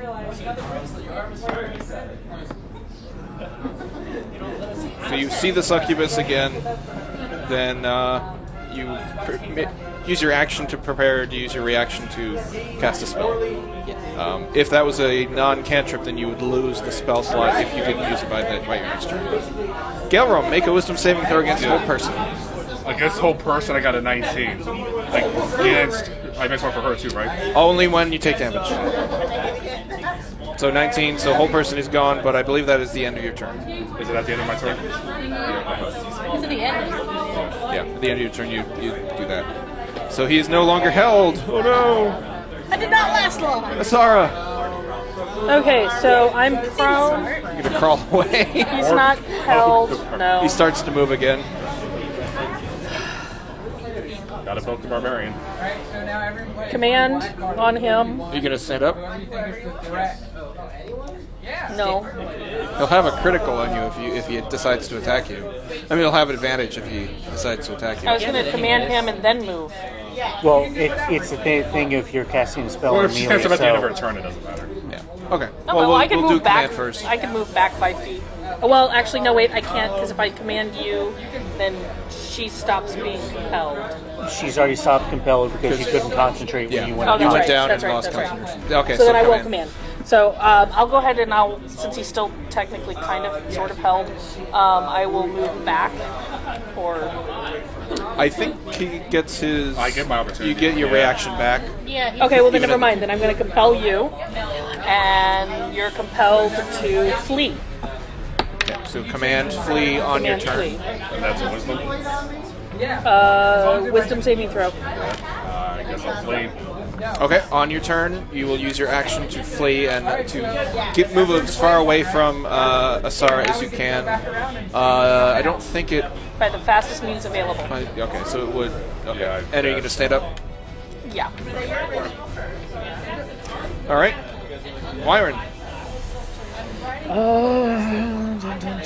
So you see the succubus again, then you use your action to prepare to use your reaction to cast a spell. Yes. If that was a non-cantrip, then you would lose the spell slot if you didn't use it by your next turn. Gelrom, make a wisdom saving throw against whole person. Against whole person, I got a 19. Like, against. I missed one for her too, right? Only when you take damage. So 19, so whole person is gone, but I believe that is the end of your turn. Is it at the end of my turn? It's at the end. Yeah, at the end of your turn you do that. So he is no longer held. Oh no! I did not last long. Asara! Okay, so I'm prone. You're gonna crawl away. He's not held. No. He starts to move again. Gotta poke the barbarian. Command on him. Are you gonna stand up? No. He'll have a critical on you if he decides to attack you. I mean, he'll have an advantage if he decides to attack you. I was going to command him and then move. Well, it's the thing if you're casting a spell Or on if she melee. casts it at the end of her So turn, it doesn't matter. Yeah. Okay. Oh, well, I can we'll do move back command first. I can move back 5 feet. Well, actually, no, wait, I can't because if I command you, then she stops being compelled. she's already stopped compelled because she couldn't concentrate when you went Oh, You that's went right, down that's and right, lost that's right. concentration. Okay, So then I will command. command. So I'll go ahead and since he's still technically kind of sort of held, I will move back. Or I think he gets his. I get my opportunity. You get your reaction back. Yeah. okay, well then Even never at- mind. Then I'm going to compel you, and you're compelled to flee. Okay, so command flee on your Command turn. flee. And that's a wisdom. Wisdom saving throw. I guess I'll flee. Okay, on your turn, you will use your action to flee and to move as far away from Asara as you can. I don't think it. By the fastest means available. Okay, so it would. Okay, Yeah, and are you going to stand up? Yeah. All right, Wyron.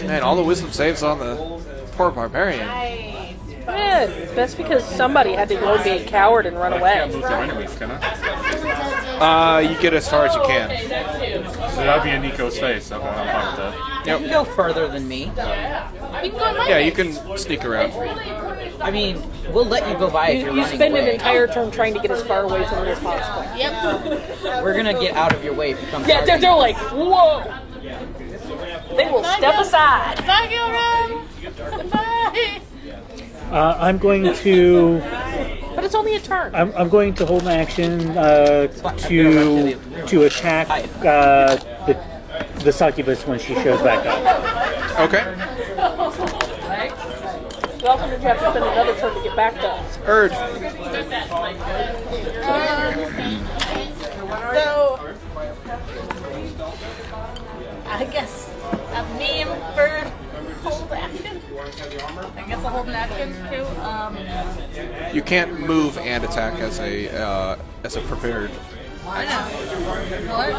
Man, all the wisdom saves on the poor barbarian. Good. That's because somebody had to go be a coward and run I away. can't move through enemies, can I? You get as far as you can. So that'd be in Nico's face. Okay, I'm fine with that. You can go further than me. You can go on my Yeah, way. you can sneak around. I mean, we'll let you go by if You, you're you running spend away. an entire turn trying to get as far away from it as possible. Yep. We're gonna get out of your way if you come. Yeah, they're like, whoa! They will step aside. Bye, Gilron. Bye. I'm going to But it's only a turn. I'm going to hold my action to attack the succubus when she shows back up. Okay, Welcome if you have to spend another turn to get back to us. Erd. So, I guess a meme bird hold action. I guess I'll hold an action too. You can't move and attack as a prepared. I know. What?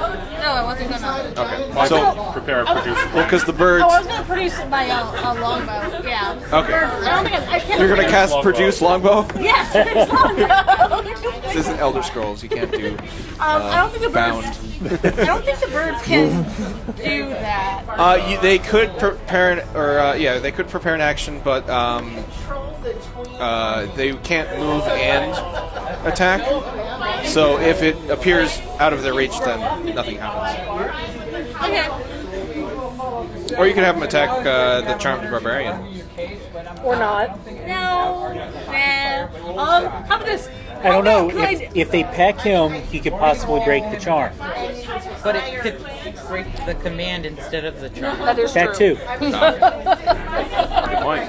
No, I wasn't gonna. Okay, Well, so prepare, produce. well, because the birds. Oh, I was gonna produce my longbow. Yeah. Okay. I don't think I can't. You're gonna cast Longbow. produce longbow. Yes, produce longbow. This isn't Elder Scrolls. You can't do I don't think the bound. birds. I don't think the birds can do that. They could prepare, they could prepare an action, but they can't move and attack. So if it appears out of their reach, then nothing happens. Okay. Or you could have them attack the charmed barbarian. Or not. No. Nah. How about this? I don't know Can I- if they peck him, he could possibly break the charm. But it could break the command instead of the charm. That is That true. too. Good point.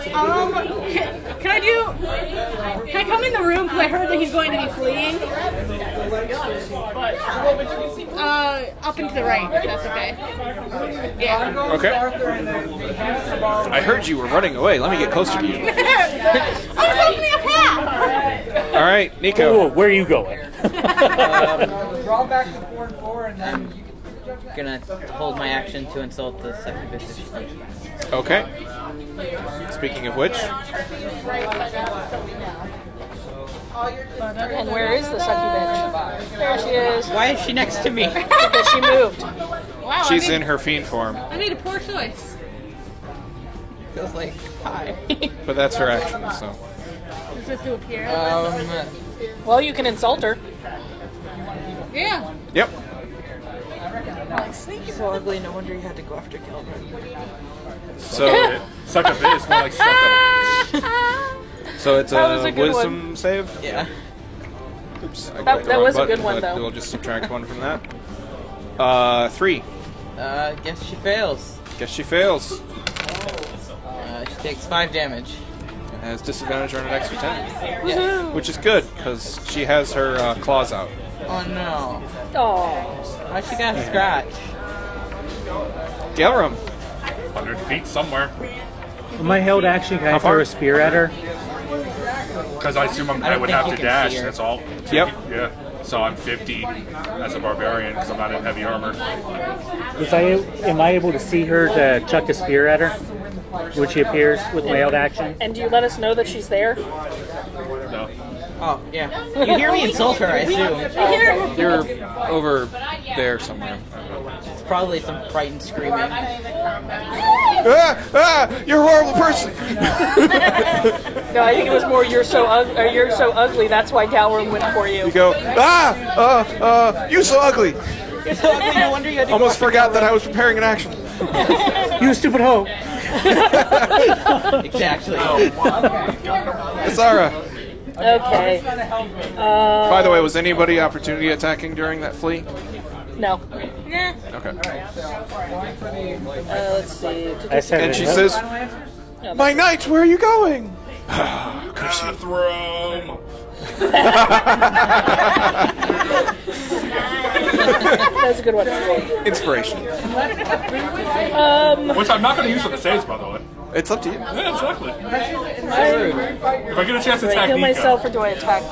Can I do? Can I come in the room because I heard that he's going to be fleeing? Up and to the right, if that's okay. Yeah. Okay. I heard you were running away. Let me get closer to you. I was opening a path. All right, Nico. Oh, where are you going? Draw back to 4 and 4, and then gonna hold my action to insult the succubus. Okay. Speaking of which, And where is the succubus? There she is. Why is she next to me? Because she moved. Wow. she's in her fiend form, I made a poor choice. Feels like hi. but that's her action. So It's supposed to appear. Well, you can insult her. Yeah. yep. So ugly, no wonder you had to go after Calvin. So Suck up is more like suck up. so it's That was a a good wisdom save. Yeah. Oops, I That- clicked the that wrong was a button, good one, but though. We'll just subtract one from that. 3. Guess she fails. Guess she fails. She takes 5 damage. has disadvantage on an extra 10. Which is good, because she has her claws out. Oh no. Oh. Why she got a scratch? Gelram. 100 feet somewhere. My held action, can I How throw far? a spear at her? Because I assume I don't would think have you to can dash, see her. that's all. Yep. Yeah. So I'm 50 as a barbarian because I'm not in heavy armor. Am I able to see her to chuck a spear at her when she appears with my held action? And do you let us know that she's there? No. Oh, yeah. You hear me insult her, I assume. You're over there somewhere. It's probably some frightened screaming. You're a horrible person! No, I think it was more you're so ugly. That's why Galrum went for you. You go, you so ugly! It's so ugly, no wonder you had to Almost forgot that I was preparing an action. You stupid hoe! Exactly. Sarah. Okay. By the way, was anybody opportunity attacking during that flee? No. Okay. Let's see. I said And it. she says, "My knight, where are you going?" Bathroom! That's a good one. Inspiration. Which I'm not going to use for the saves, by the way. It's up to you. Yeah, exactly. Do If I get a chance to I attack heal myself Nika, or do I attack?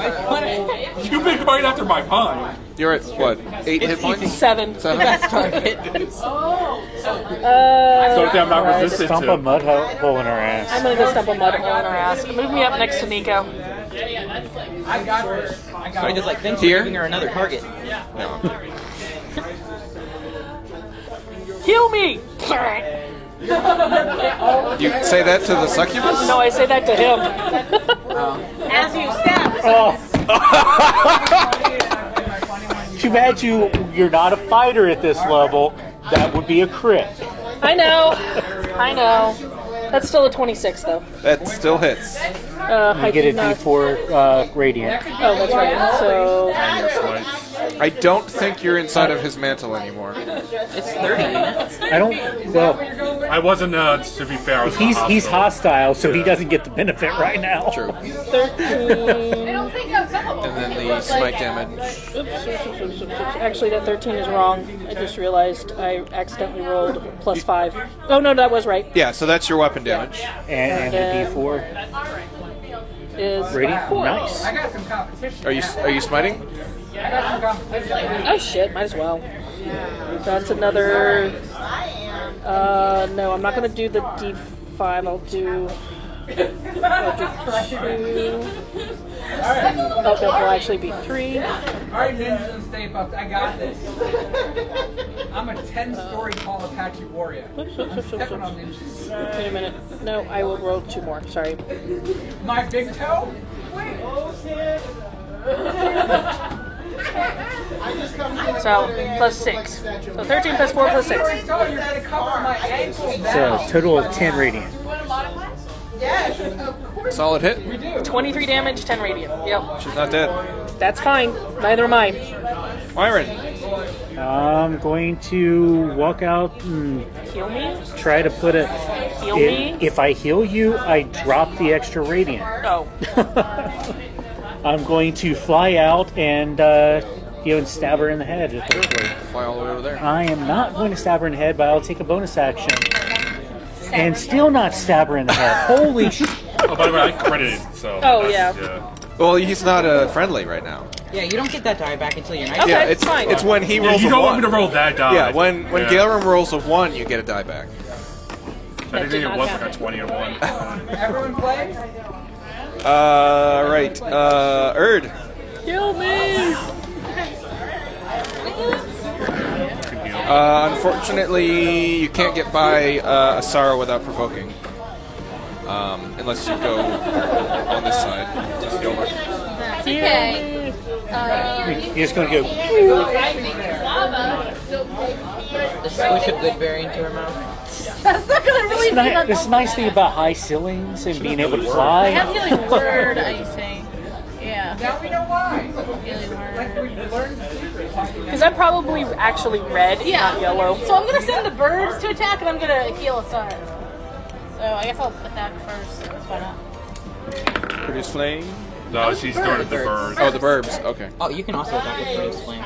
you've been right after my pine. You're at what? 8 hit points? 7. Seven? Best target. So damn not resistant Stomp a to. mud hole in her ass. I'm gonna go stump a mud hole in her ass. Move me up next to Nico. I just like thanks for Here? giving her another target. No. Heal me! You say that to the succubus? No, I say that to him. As you step. Oh. Too bad you're not a fighter at this level. That would be a crit. I know. That's still a 26, though. That still hits. I You get a do not. D4 radiant. Oh, that's right. So I don't think you're inside of his mantle anymore. It's 30. I don't. Well, I wasn't, to be fair, I was he's hostile, so he doesn't get the benefit right now. True. 13. And then the smite damage. Oops. Actually, that 13 is wrong. I just realized I accidentally rolled plus 5. Oh no, that was right. Yeah, so that's your weapon damage. And a D4 Is radiant. 4. Nice. Are you smiting? Oh shit, might as well. That's another. No, I'm not gonna do the D5. I'll do 2. Oh, no, will actually be 3. Alright, ninjas and stay puffed. I got this. I'm a 10-story tall Apache warrior. Oops. Stepping on ninjas. Wait a minute. No, I will roll 2 more. Sorry. My big toe? So, plus 6. So 13 plus 4 plus 6. I told you to cover my ankles So down. total of 10 radiant. Solid hit. 23 damage, 10 radiant. Yep. She's not dead. That's fine. Neither am I. Myron. I'm going to walk out and Heal me? try to put a. Heal me? If I heal you, I drop the extra radiant. Oh. I'm going to fly out and and stab her in the head. Hopefully. Fly all the way over there. I am not going to stab her in the head, but I'll take a bonus action and still not stab her in the head. Holy shit! Oh, by the way, I credited, so. Oh, that's- yeah. Well, he's not friendly right now. Yeah, you don't get that die back until you're 19. Okay, Yeah, it's fine. It's when he Yeah, rolls you a don't 1. want me to roll that die. Yeah, when Galerim rolls a 1, you get a die back. I think it was like a 20 or 1. Everyone play? Right. Erd. Heal me! Unfortunately, you can't get by Asara without provoking. Unless you go on this side. Just the over. Okay. You're just going to go. The squish of good berry into her mouth. That's not gonna really be that. This nice thing about high ceilings and being able to I fly. have healing word icing. Yeah. Now we know why. Healing word. We've learned the secret. Because I'm probably actually red, Yeah. not yellow. So I'm gonna send the birds to attack, and I'm gonna heal Asara. So I guess I'll attack first. Why not? Produce flame. No, she's doing it the birds. Oh, the burbs. Okay. Oh, you can also attack with Produce Flame. You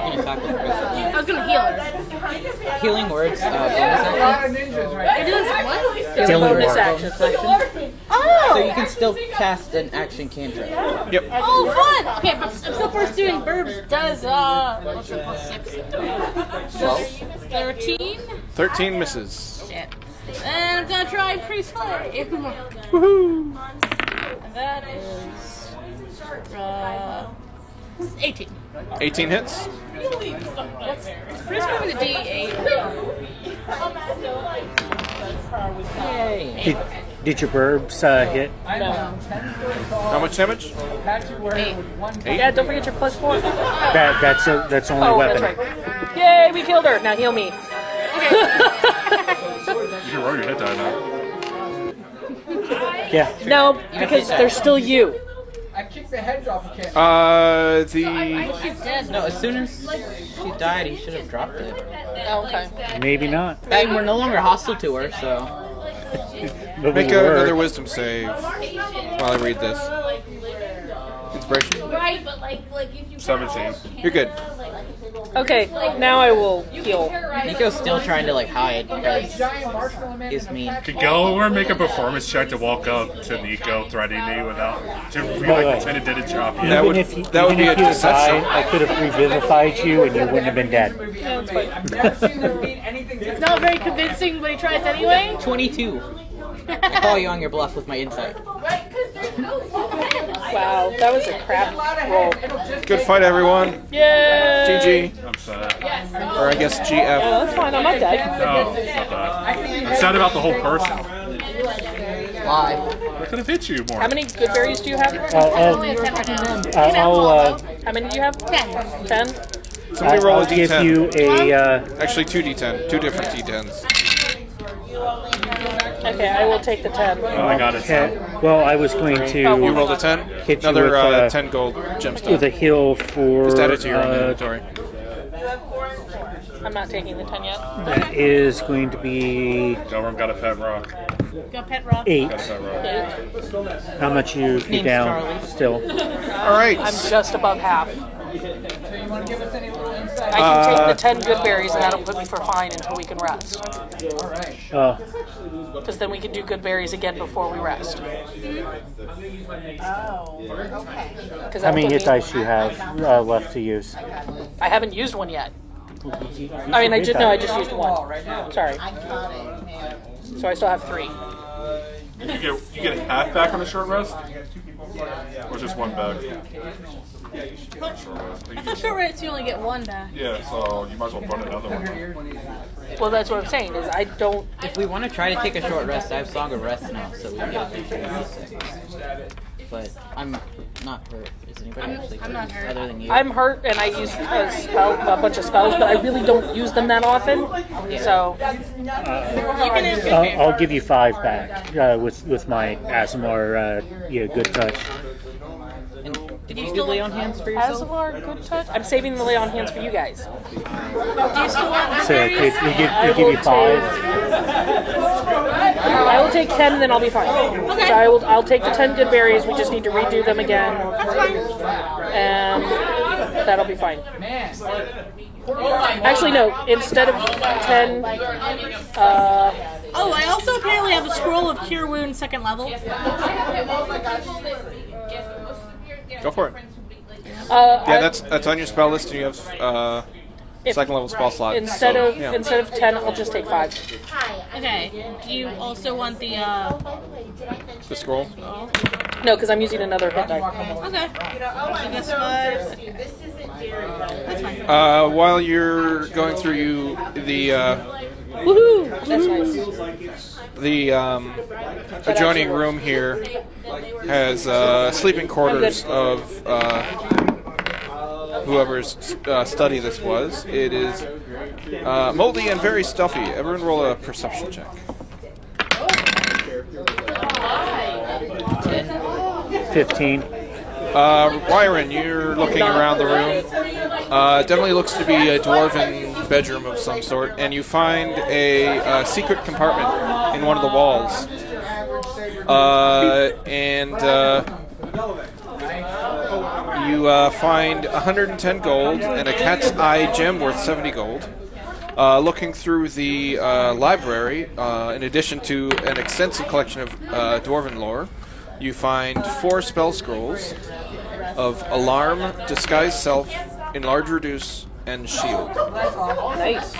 can attack with Produce I was gonna heal her. Healing Words, bonus A action. lot of ninjas right It is what? It's a Healing bonus word. action. So you can still cast an action cantrip. Yep. Oh, fun! Okay, but I'm still first doing Burbs. Does, what's it, plus 6? 13? 13 misses. Shit. And I'm gonna try Priest Flame. Woohoo! And that is, 18. 18 hits. Priest Flame is a D8. Yay. Did your burbs hit? I'm on 10 story tall. How much damage? Patchy warrior with 1 Yeah, don't forget your +4. That's the only Oh, weapon. that's right. Yay, we killed her. Now heal me. You can roll your hit die now. Yeah. No, because there's still you. I kicked the heads off a cat. She's dead. No, as soon as she died, he should have dropped it. Oh, okay. Maybe not. I mean, we're no longer hostile to her, so. But Make we were. another wisdom save while I read this. Inspiration? Right, but like if you 17. You're good. Okay, now I will heal. Nico's still trying to, like, hide because Giant marshmallow man. he's mean. Could go over and make a performance check to walk up to Nico threatening me without to be By the like way. pretend it didn't chop you. That would- Even if you, that would even be if a you deception. died, I could have revivified you and you wouldn't have been dead. I've never seen them beat anything. It's not very convincing, but he tries anyway. 22. I call you on your bluff with my insight. Wow, that was a crap roll. Good fight, everyone. Yay! GG. I'm sad. Or I guess Oh, GF. that's fine. I'm not dead. No, it's not that. I'm sad about the whole person. Why? I could have hit you more. How many good berries do you have? I'll How many do you have? 10. Somebody roll a I'll give D10. you a Actually, 2 D10. 2 different D10s. Okay, I will take the 10. Oh, I got it. well, I was going You to rolled a 10? Hit you Another with, 10 gold with a gemstone. heal for Just add it to your inventory. I'm not taking the 10 yet. that is going to be Delrum got a pet rock. Go pet rock. 8. Got a pet rock. How much you Name's down Charlie. still? Alright. I'm just above half. So you want to give us any little insight? I can take the 10 good berries and that'll put me for fine until we can rest. All right. Because then we can do good berries again before we rest. Because How many hit dice you have left to use? I haven't used one yet. I mean, I just used one. Sorry. So I still have 3. You get half back on a short rest? Or just one back? I thought short rates you only get 1 back. Yeah, so you might as well run another one. Well, that's what I'm saying, is I don't... If we want to try to take a short rest, I have Song of Rest now, so we can get efficient. But I'm not hurt. Is anybody actually hurt? I'm not hurt. Other than you? I'm hurt and I use a bunch of spells, but I really don't use them that often. So, I'll give you 5 back with my Asimar good touch. And did you do lay on hands for yourself? Asimar, good touch. I'm saving the lay on hands for you guys. Do you still want So berries? we give you 5. I will take 10, then I'll be fine. Okay. So I'll take the 10 good berries. We just need to redo them again, That's fine. and that'll be fine. Man. Actually, no. Instead of 10, Oh, I also apparently have a scroll of Cure Wound 2nd level. Go for it. yeah, Yeah, that's on your spell list, and you have second level spell slot. Instead so, of yeah. instead of 10, I'll just take 5. Okay. Do you also want the, The scroll. No, because I'm using another hit die. okay. I guess 5. That's fine. While you're going through the Woohoo! That's nice. the adjoining room here has sleeping quarters of whoever's study this was. It is moldy and very stuffy. Everyone roll a perception check. 15. Wyron, you're looking around the room. Definitely looks to be a dwarven bedroom of some sort, and you find a secret compartment in one of the walls. And you find 110 gold and a cat's eye gem worth 70 gold. Looking through the library, in addition to an extensive collection of dwarven lore, you find 4 spell scrolls of Alarm, Disguise Self, Enlarge Reduce, and Shield. Nice.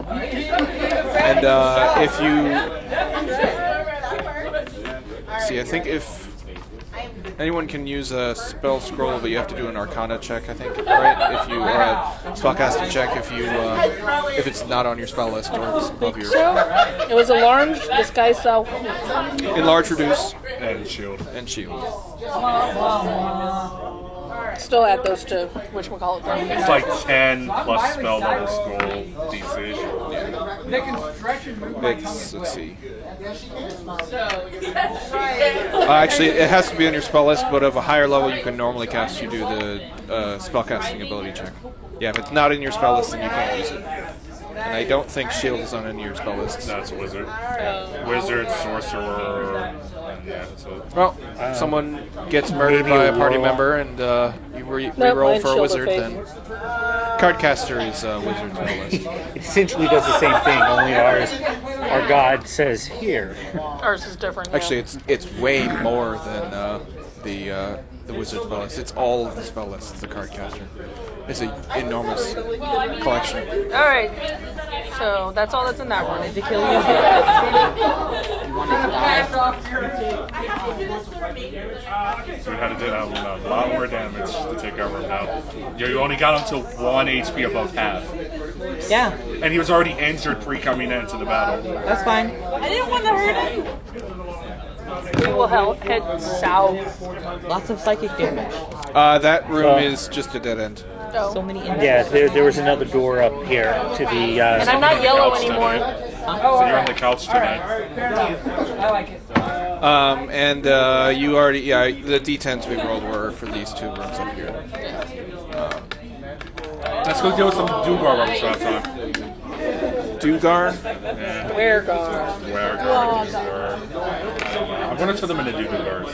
And if you... See, I think if... Anyone can use a spell scroll, but you have to do an Arcana check, I think, right? If you spellcasting check, if it's not on your spell list or it's above your It was Alarmed, Disguise Self. Enlarge, Reduce, And shield. and Shield. Still add those to whatchamacallit. It's like 10 plus spell level scroll DC. They can stretch and move. Let's see. Actually, it has to be on your spell list, but of a higher level you can normally cast. You do the spellcasting ability check. Yeah, if it's not in your spell list, then you can't use it. And I don't think Shield is on any of your spell lists. That's wizard. Wizard, sorcerer, and yeah, that's it. Well, someone gets murdered Maybe by a a party roll. member, and you Nope, re-roll mine's for a Shield of wizard, Faith. then Cardcaster is wizard spell list. It essentially does the same thing, only ours. Our god says here. Ours is different. yeah. Actually, it's way more than the wizard spell list. It's all of the spell lists. The Cardcaster. It's an enormous collection. Alright. So that's all that's in that one. To kill you. You want to die? So we had to do that with a lot more damage to take over him now. You only got him to 1 HP above half. Yeah, And he was already injured pre-coming into the battle. that's fine. I didn't want to hurt him. We will head south. Lots of psychic damage. That room is just a dead end. So many Yeah, there was another door up here to the. And I'm not yellow anymore. So you're on the couch tonight. I like it. And you already, the D10s we rolled were for these 2 rooms up here. Let's go deal with some Dugar rubs for that time. Dugar? Where go? Where Dugar. I'm going to turn them into Dugars.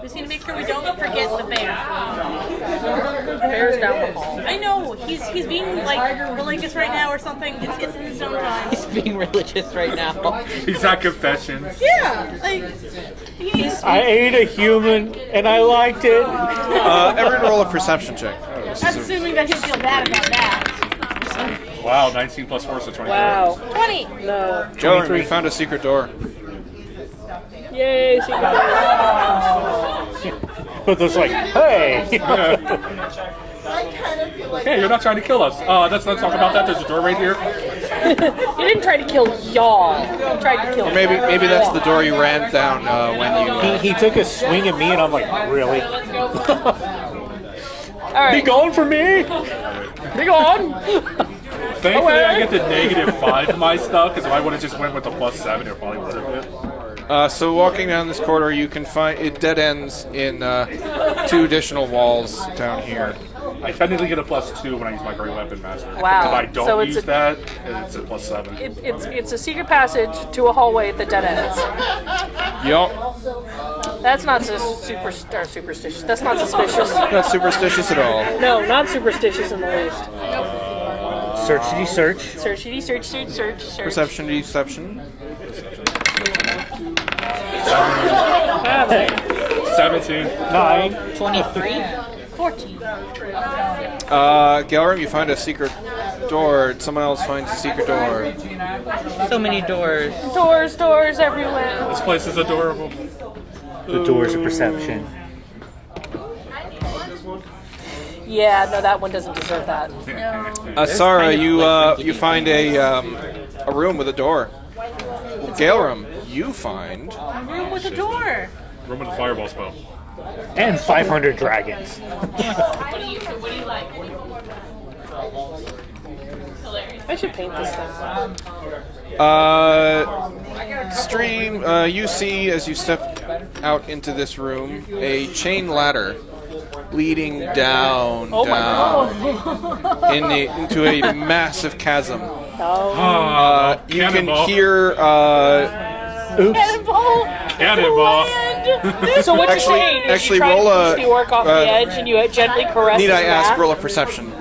Just need to make sure we don't forget the bear. Bear's down the hall. I know he's being like religious right now or something. It's in his own time. He's being religious right now. He's at confessions. Yeah, like he's. I ate a human and I liked it. Everyone roll a perception check. I'm assuming that he'll feel bad about that. Wow, 19 plus 4, so 24. Wow. 20. No. Joe, we found a secret door. Yay, secret door. But there's like, hey. Hey, you're not trying to kill us. Let's talk about that. There's a door right here. You didn't try to kill y'all. You tried to kill Or maybe that's the door you ran down when you... He took a swing at me and I'm like, really? Alright. Be gone from me! Be gone! Thankfully, I get the -5 for my stuff, because if I would have just went with the +7, it probably would have been. So walking down this corridor, you can find... It dead ends in 2 additional walls down here. I technically get a +2 when I use my Great Weapon Master. Wow. If I don't So it's use a- that, it's a +7. It's a secret passage to a hallway at the dead ends. Yup. That's not superstitious. That's not suspicious. Not superstitious at all. No, not superstitious in the least. Searchity search. Searchity, search. Perception, deception. 17. 9. 23? 14. Galram, you find a secret door. Someone else finds a secret door. So many doors. Doors everywhere. This place is adorable. The doors of perception. Yeah, no, that one doesn't deserve that. Sarah, you find a room with a door. Galram, you find... A room with a door. Room with a fireball spell. And 500 dragons. I should paint this thing. Stream, you see as you step out into this room a chain ladder leading down into a massive chasm Oh. You can Cannonball. hear. Oops. Cannonball. Cannonball. So what Actually- you're saying is actually, you try roll to a, push the orc off the edge and you gently caress Need his I ask? back? Roll a perception.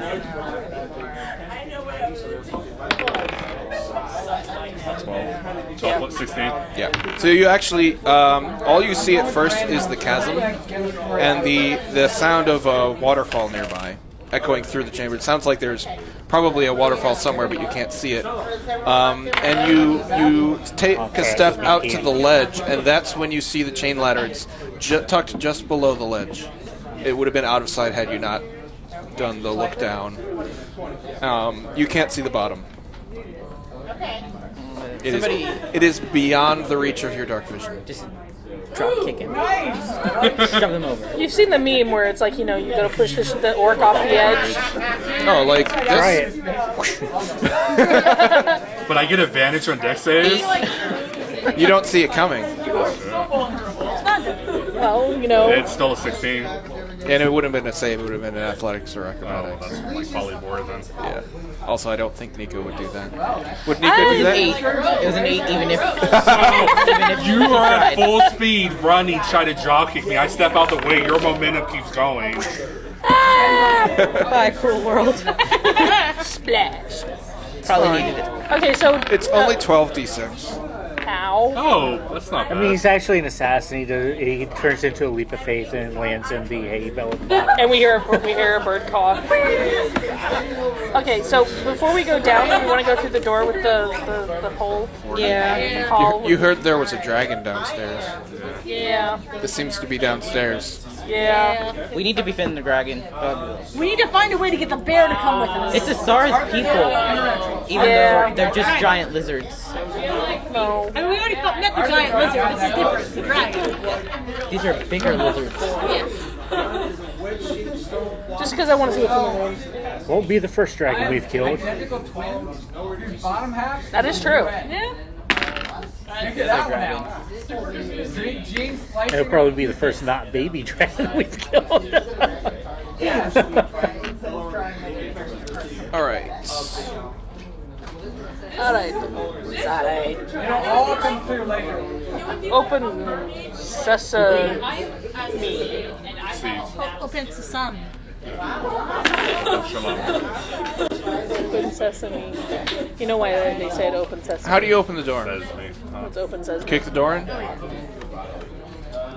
12 plus 16. Yeah. So you actually, all you see at first is the chasm and the sound of a waterfall nearby, echoing through the chamber. It sounds like there's probably a waterfall somewhere, but you can't see it. And you take a step out to the ledge, and that's when you see the chain ladder. It's tucked just below the ledge. It would have been out of sight had you not done the look down. You can't see the bottom. It is beyond the reach of your dark vision. Just drop kick him. Shove them over. You've seen the meme where it's like, you go to push the orc off the edge. Oh, like Try this? it. But I get advantage on dex saves. You don't see it coming. Well, It's still a 16. And it wouldn't have been a save, it would have been an athletics or Oh, acrobatics. that's like probably more than. Yeah. Also, I don't think Nico would do that. Would Nico It do was an that? 8. It was an 8 even if You are at tried. full speed running, trying to jaw kick me. I step out the way, your momentum keeps going. Bye, cruel world. Splash. Probably needed it. Okay, so It's only 12d6. ow. Oh, that's not I bad. mean, he's actually an assassin. He turns into a leap of faith and lands in the hay bale. And we hear a bird caw. Okay, so before we go down, we want to go through the door with the hole. Yeah. Hall. You heard there was a dragon downstairs. Yeah. This seems to be downstairs. Yeah. We need to befriend the dragon. We need to find a way to get the bear to come with us. It's Asara's people, even though they're just giant lizards. No. I mean, we already met the giant lizard. This is different. The dragon. These are bigger lizards. Just because I want to see what's in the room. Won't be the first dragon we've killed. Identical twins, whose bottom half. That is true. Yeah. Check that one out. Gene Slicer. It'll probably be the first not baby dragon we've killed. Alright. Alright. All up and through later. Open sesame. Open to sun. Open sesame. You know why they say it open sesame? How do you open the door? It's open sesame. Kick the door in?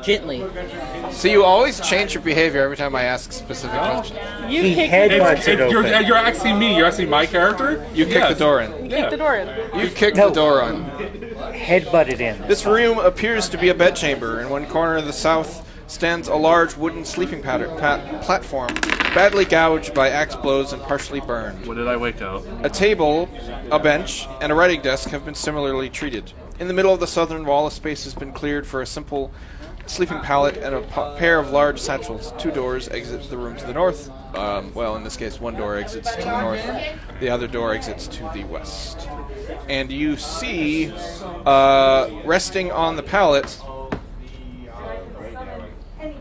Gently. So you always change your behavior every time I ask specific questions. You He kick headbutts it You're open. asking me. You're asking my character. You kick the door in. the door in. You kick No. the door in. Headbutt it in. This room appears to be a bedchamber. In one corner of the south stands a large wooden sleeping platform, badly gouged by axe blows and partially burned. When did I wake up? A table, a bench, and a writing desk have been similarly treated. In the middle of the southern wall, a space has been cleared for a simple sleeping pallet and a pair of large satchels. Two doors exit the room to the north. Well, in this case, one door exits to the north. The other door exits to the west. And you see, resting on the pallet,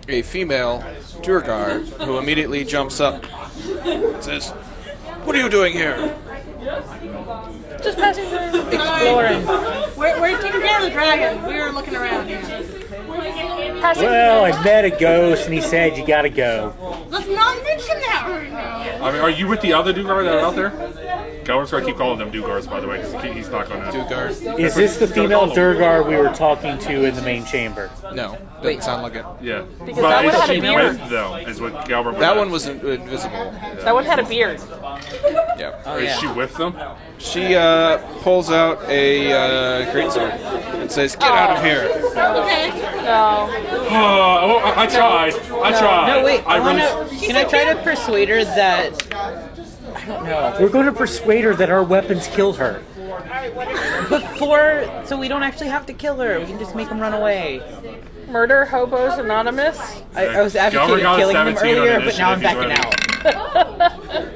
a female Durgar who immediately jumps up and says, "What are you doing here?" Just passing through. Exploring. We're taking care of the dragon. We were looking around. Passing Well, I met a ghost and he said you gotta go. Let's not mention that right now. I mean, are you with the other Dugar that are out there? Gower's gonna keep calling them Dugars, by the way, because he's not gonna. Durgar? Is this the female Durgar we were talking to in the main chamber? No, doesn't sound like it. Yeah. Because that one is had a she beard. with, though? Is what Galbert. That one was invisible. That one had a beard. Yeah. Oh, Is yeah. she with them? She pulls out a greatsword and says, "Get out of here!" Okay. No. Oh, I tried. I tried. No, wait. I I really. wanna. Can I try to persuade her that? I don't know. We're going to persuade her that our weapons killed her. Before, so we don't actually have to kill her. We can just make them run away. Murder Hobos Anonymous. I was advocating got a killing them 17 on earlier, but now I'm initiative, backing he's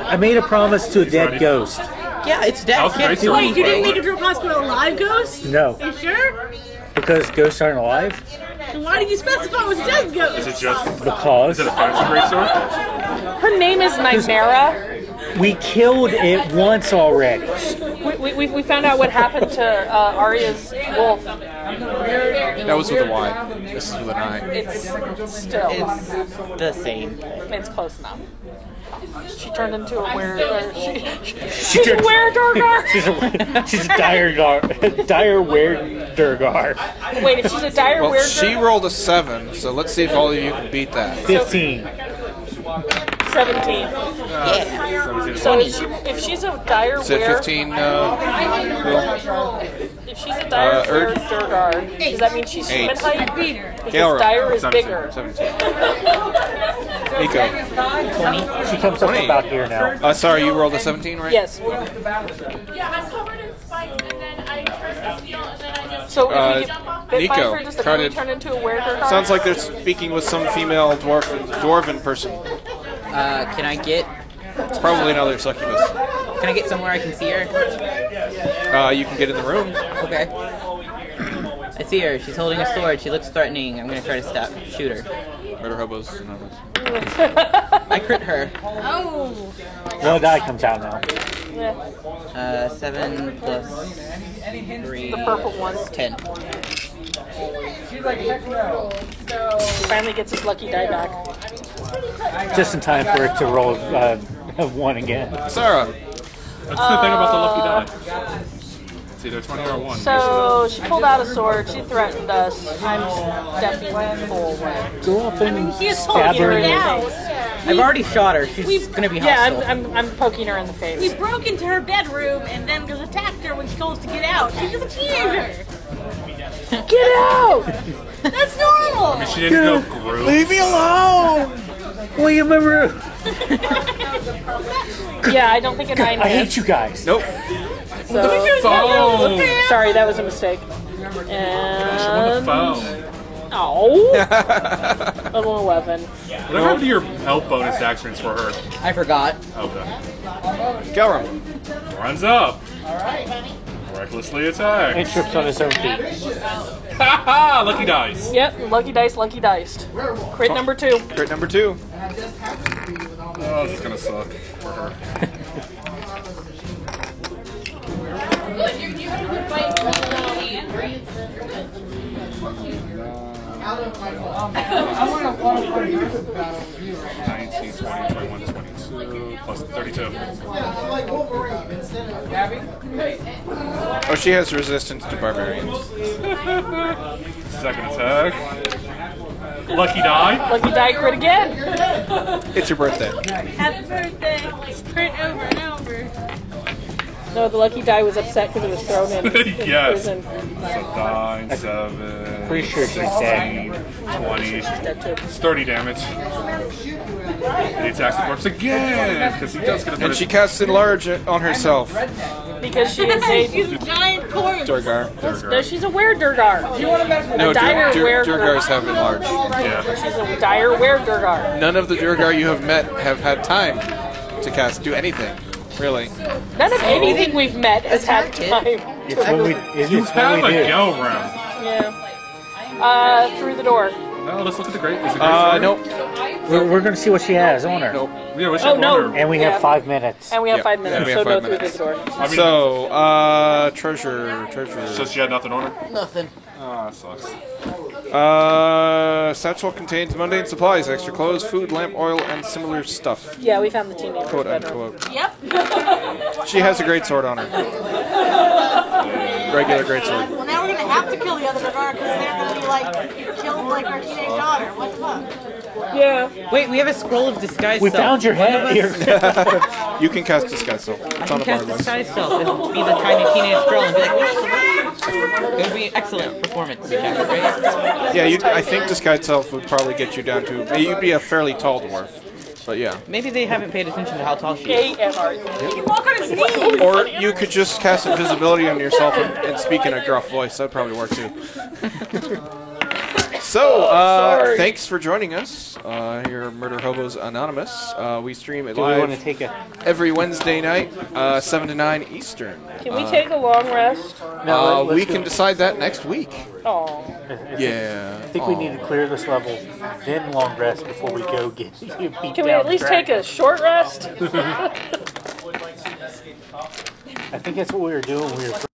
out. I made a promise to a dead ghost. Yeah, it's dead. How's the Can't dice do roll? Wait, you didn't anything. make it to a hospital alive, ghost? No, You sure? because ghosts aren't alive. Then why did you specify it was dead Is ghost? it just? Because Is it a fancy greatsword? Her name is Nightmara. We killed it once already. We found out what happened to Arya's wolf. That was with a Y. This is with an I. It's still. It's the same. It's close enough. She turned into a were. She's a turned- were-durgar. She's a dire were-durgar. Wait, if she's a dire Well, were-durgar. she rolled a 7, so let's see if all of you can beat that. 15. 17. So if she's a dire Is it were, 15? if she's a dire Urd? were-durgar, does that mean she's human 8. height? Because Gale roll. dire is 17. bigger. 17. Nico. 20. She comes up 20. about here now. Sorry, you rolled a 17, right? Yes. Yeah, I'm covered in spikes, and then I turn to steel, and then I just. So if we get bit by Nico, her, does the try baby to- turn into a were-durgar? Sounds like they're speaking with some female dwarven person. Can I get It's probably another succubus. somewhere I can see her? You can get in the room. Okay. I see her. She's holding a sword. She looks threatening. I'm gonna try to shoot her. Murder hobos. Anonymous. I crit her. Oh. One die comes out now. 7 plus 3. The purple one. 10. She's like, heck no. He finally gets his lucky die back. Just in time for it to roll 1 again. Sarah. That's the thing about the lucky die. It's either 20 or 1. So she pulled out a sword. She threatened us. I'm stepping full way. Go up and She is stab poking her her in the now. I've already shot her. She's gonna be Yeah, hostile. I'm poking her in the We face. broke into her bedroom and then just attacked her when she told us to get out. She was a teenager. Get out! That's normal. She didn't go group. Leave me alone! Leave my room! Yeah, I don't think a 9 I hits. hate you guys. Nope. So, Phone. sorry, that was a mistake. On the And phone. oh, an 11. Whatever happened to your help bonus actions for her? I forgot. Okay. Galram. Runs up. Recklessly attack. And trips on his own feet. Haha! Lucky dice. Yep, lucky dice, lucky diced. Crit number 2. Crit number 2. Oh, this is gonna suck for her. You have a good fight. I want to play versus battle with you right now. 19, 20, 21, 22, plus 32. Gabby? Oh, she has resistance to barbarians. Second attack. Lucky die. Lucky die crit again. It's your birthday. Happy birthday. Print over and over. No, the lucky die was upset because it was thrown in Yes. prison. So 9, 7, Pretty sure she's 16, 20, Dead too. 30 damage. And he attacks the corpse again, because he does get a bit And of... she casts Enlarge on herself. Because she is a. She's a giant corpse. Durgar. No, she's a were-durgar. No, a dire Durgars have Enlarge. Yeah. She's a dire were-durgar. None of the Durgar you have met have had time to do anything. Really. None of anything we've met has had time. It's what we, it's You what have we a do. go room. Yeah. Through the door. No, let's look at the great. Is it great Nope. We're going to see what she has on her. Nope. Yeah, what's Oh, your no. wonder? And we Yeah. have 5 minutes. And we have Yeah. 5 minutes, Yeah, we so have no 5 through minutes. the door. I mean, So, treasure. so she had nothing on her? Nothing. Ah, that sucks. Satchel contains mundane supplies, extra clothes, food, lamp oil, and similar stuff. Yeah, we found the teenager's Quote bedroom. unquote. Yep. She has a great sword on her. Regular great sword. Well, now we're gonna have to kill the other Durgar because they're gonna be like killed like our teenage daughter. What the fuck? Yeah. Wait, we have a scroll of disguise We self. found your One of head us here. You can cast Disguise Self. I It's can on a cast bar list. disguise self and be the tiny teenage girl and be like, it would be an excellent performance check, right? Yeah, I think Disguise Self would probably get you down to... You'd be a fairly tall dwarf. But yeah. Maybe they haven't paid attention to how tall she is. AMR. He walk on his knees. Or you could just cast invisibility on yourself and speak in a gruff voice. That'd probably work too. So, sorry. thanks for joining us here at Murder Hobos Anonymous. We stream it Do we want to live take a? every Wednesday night, 7 to 9 Eastern. Can we take a long rest? No, let's we go. can decide that next week. Oh. Yeah. I think we need to clear this level, then long rest before we go get beat Can down we at least take a short rest? I think that's what we were doing. We were.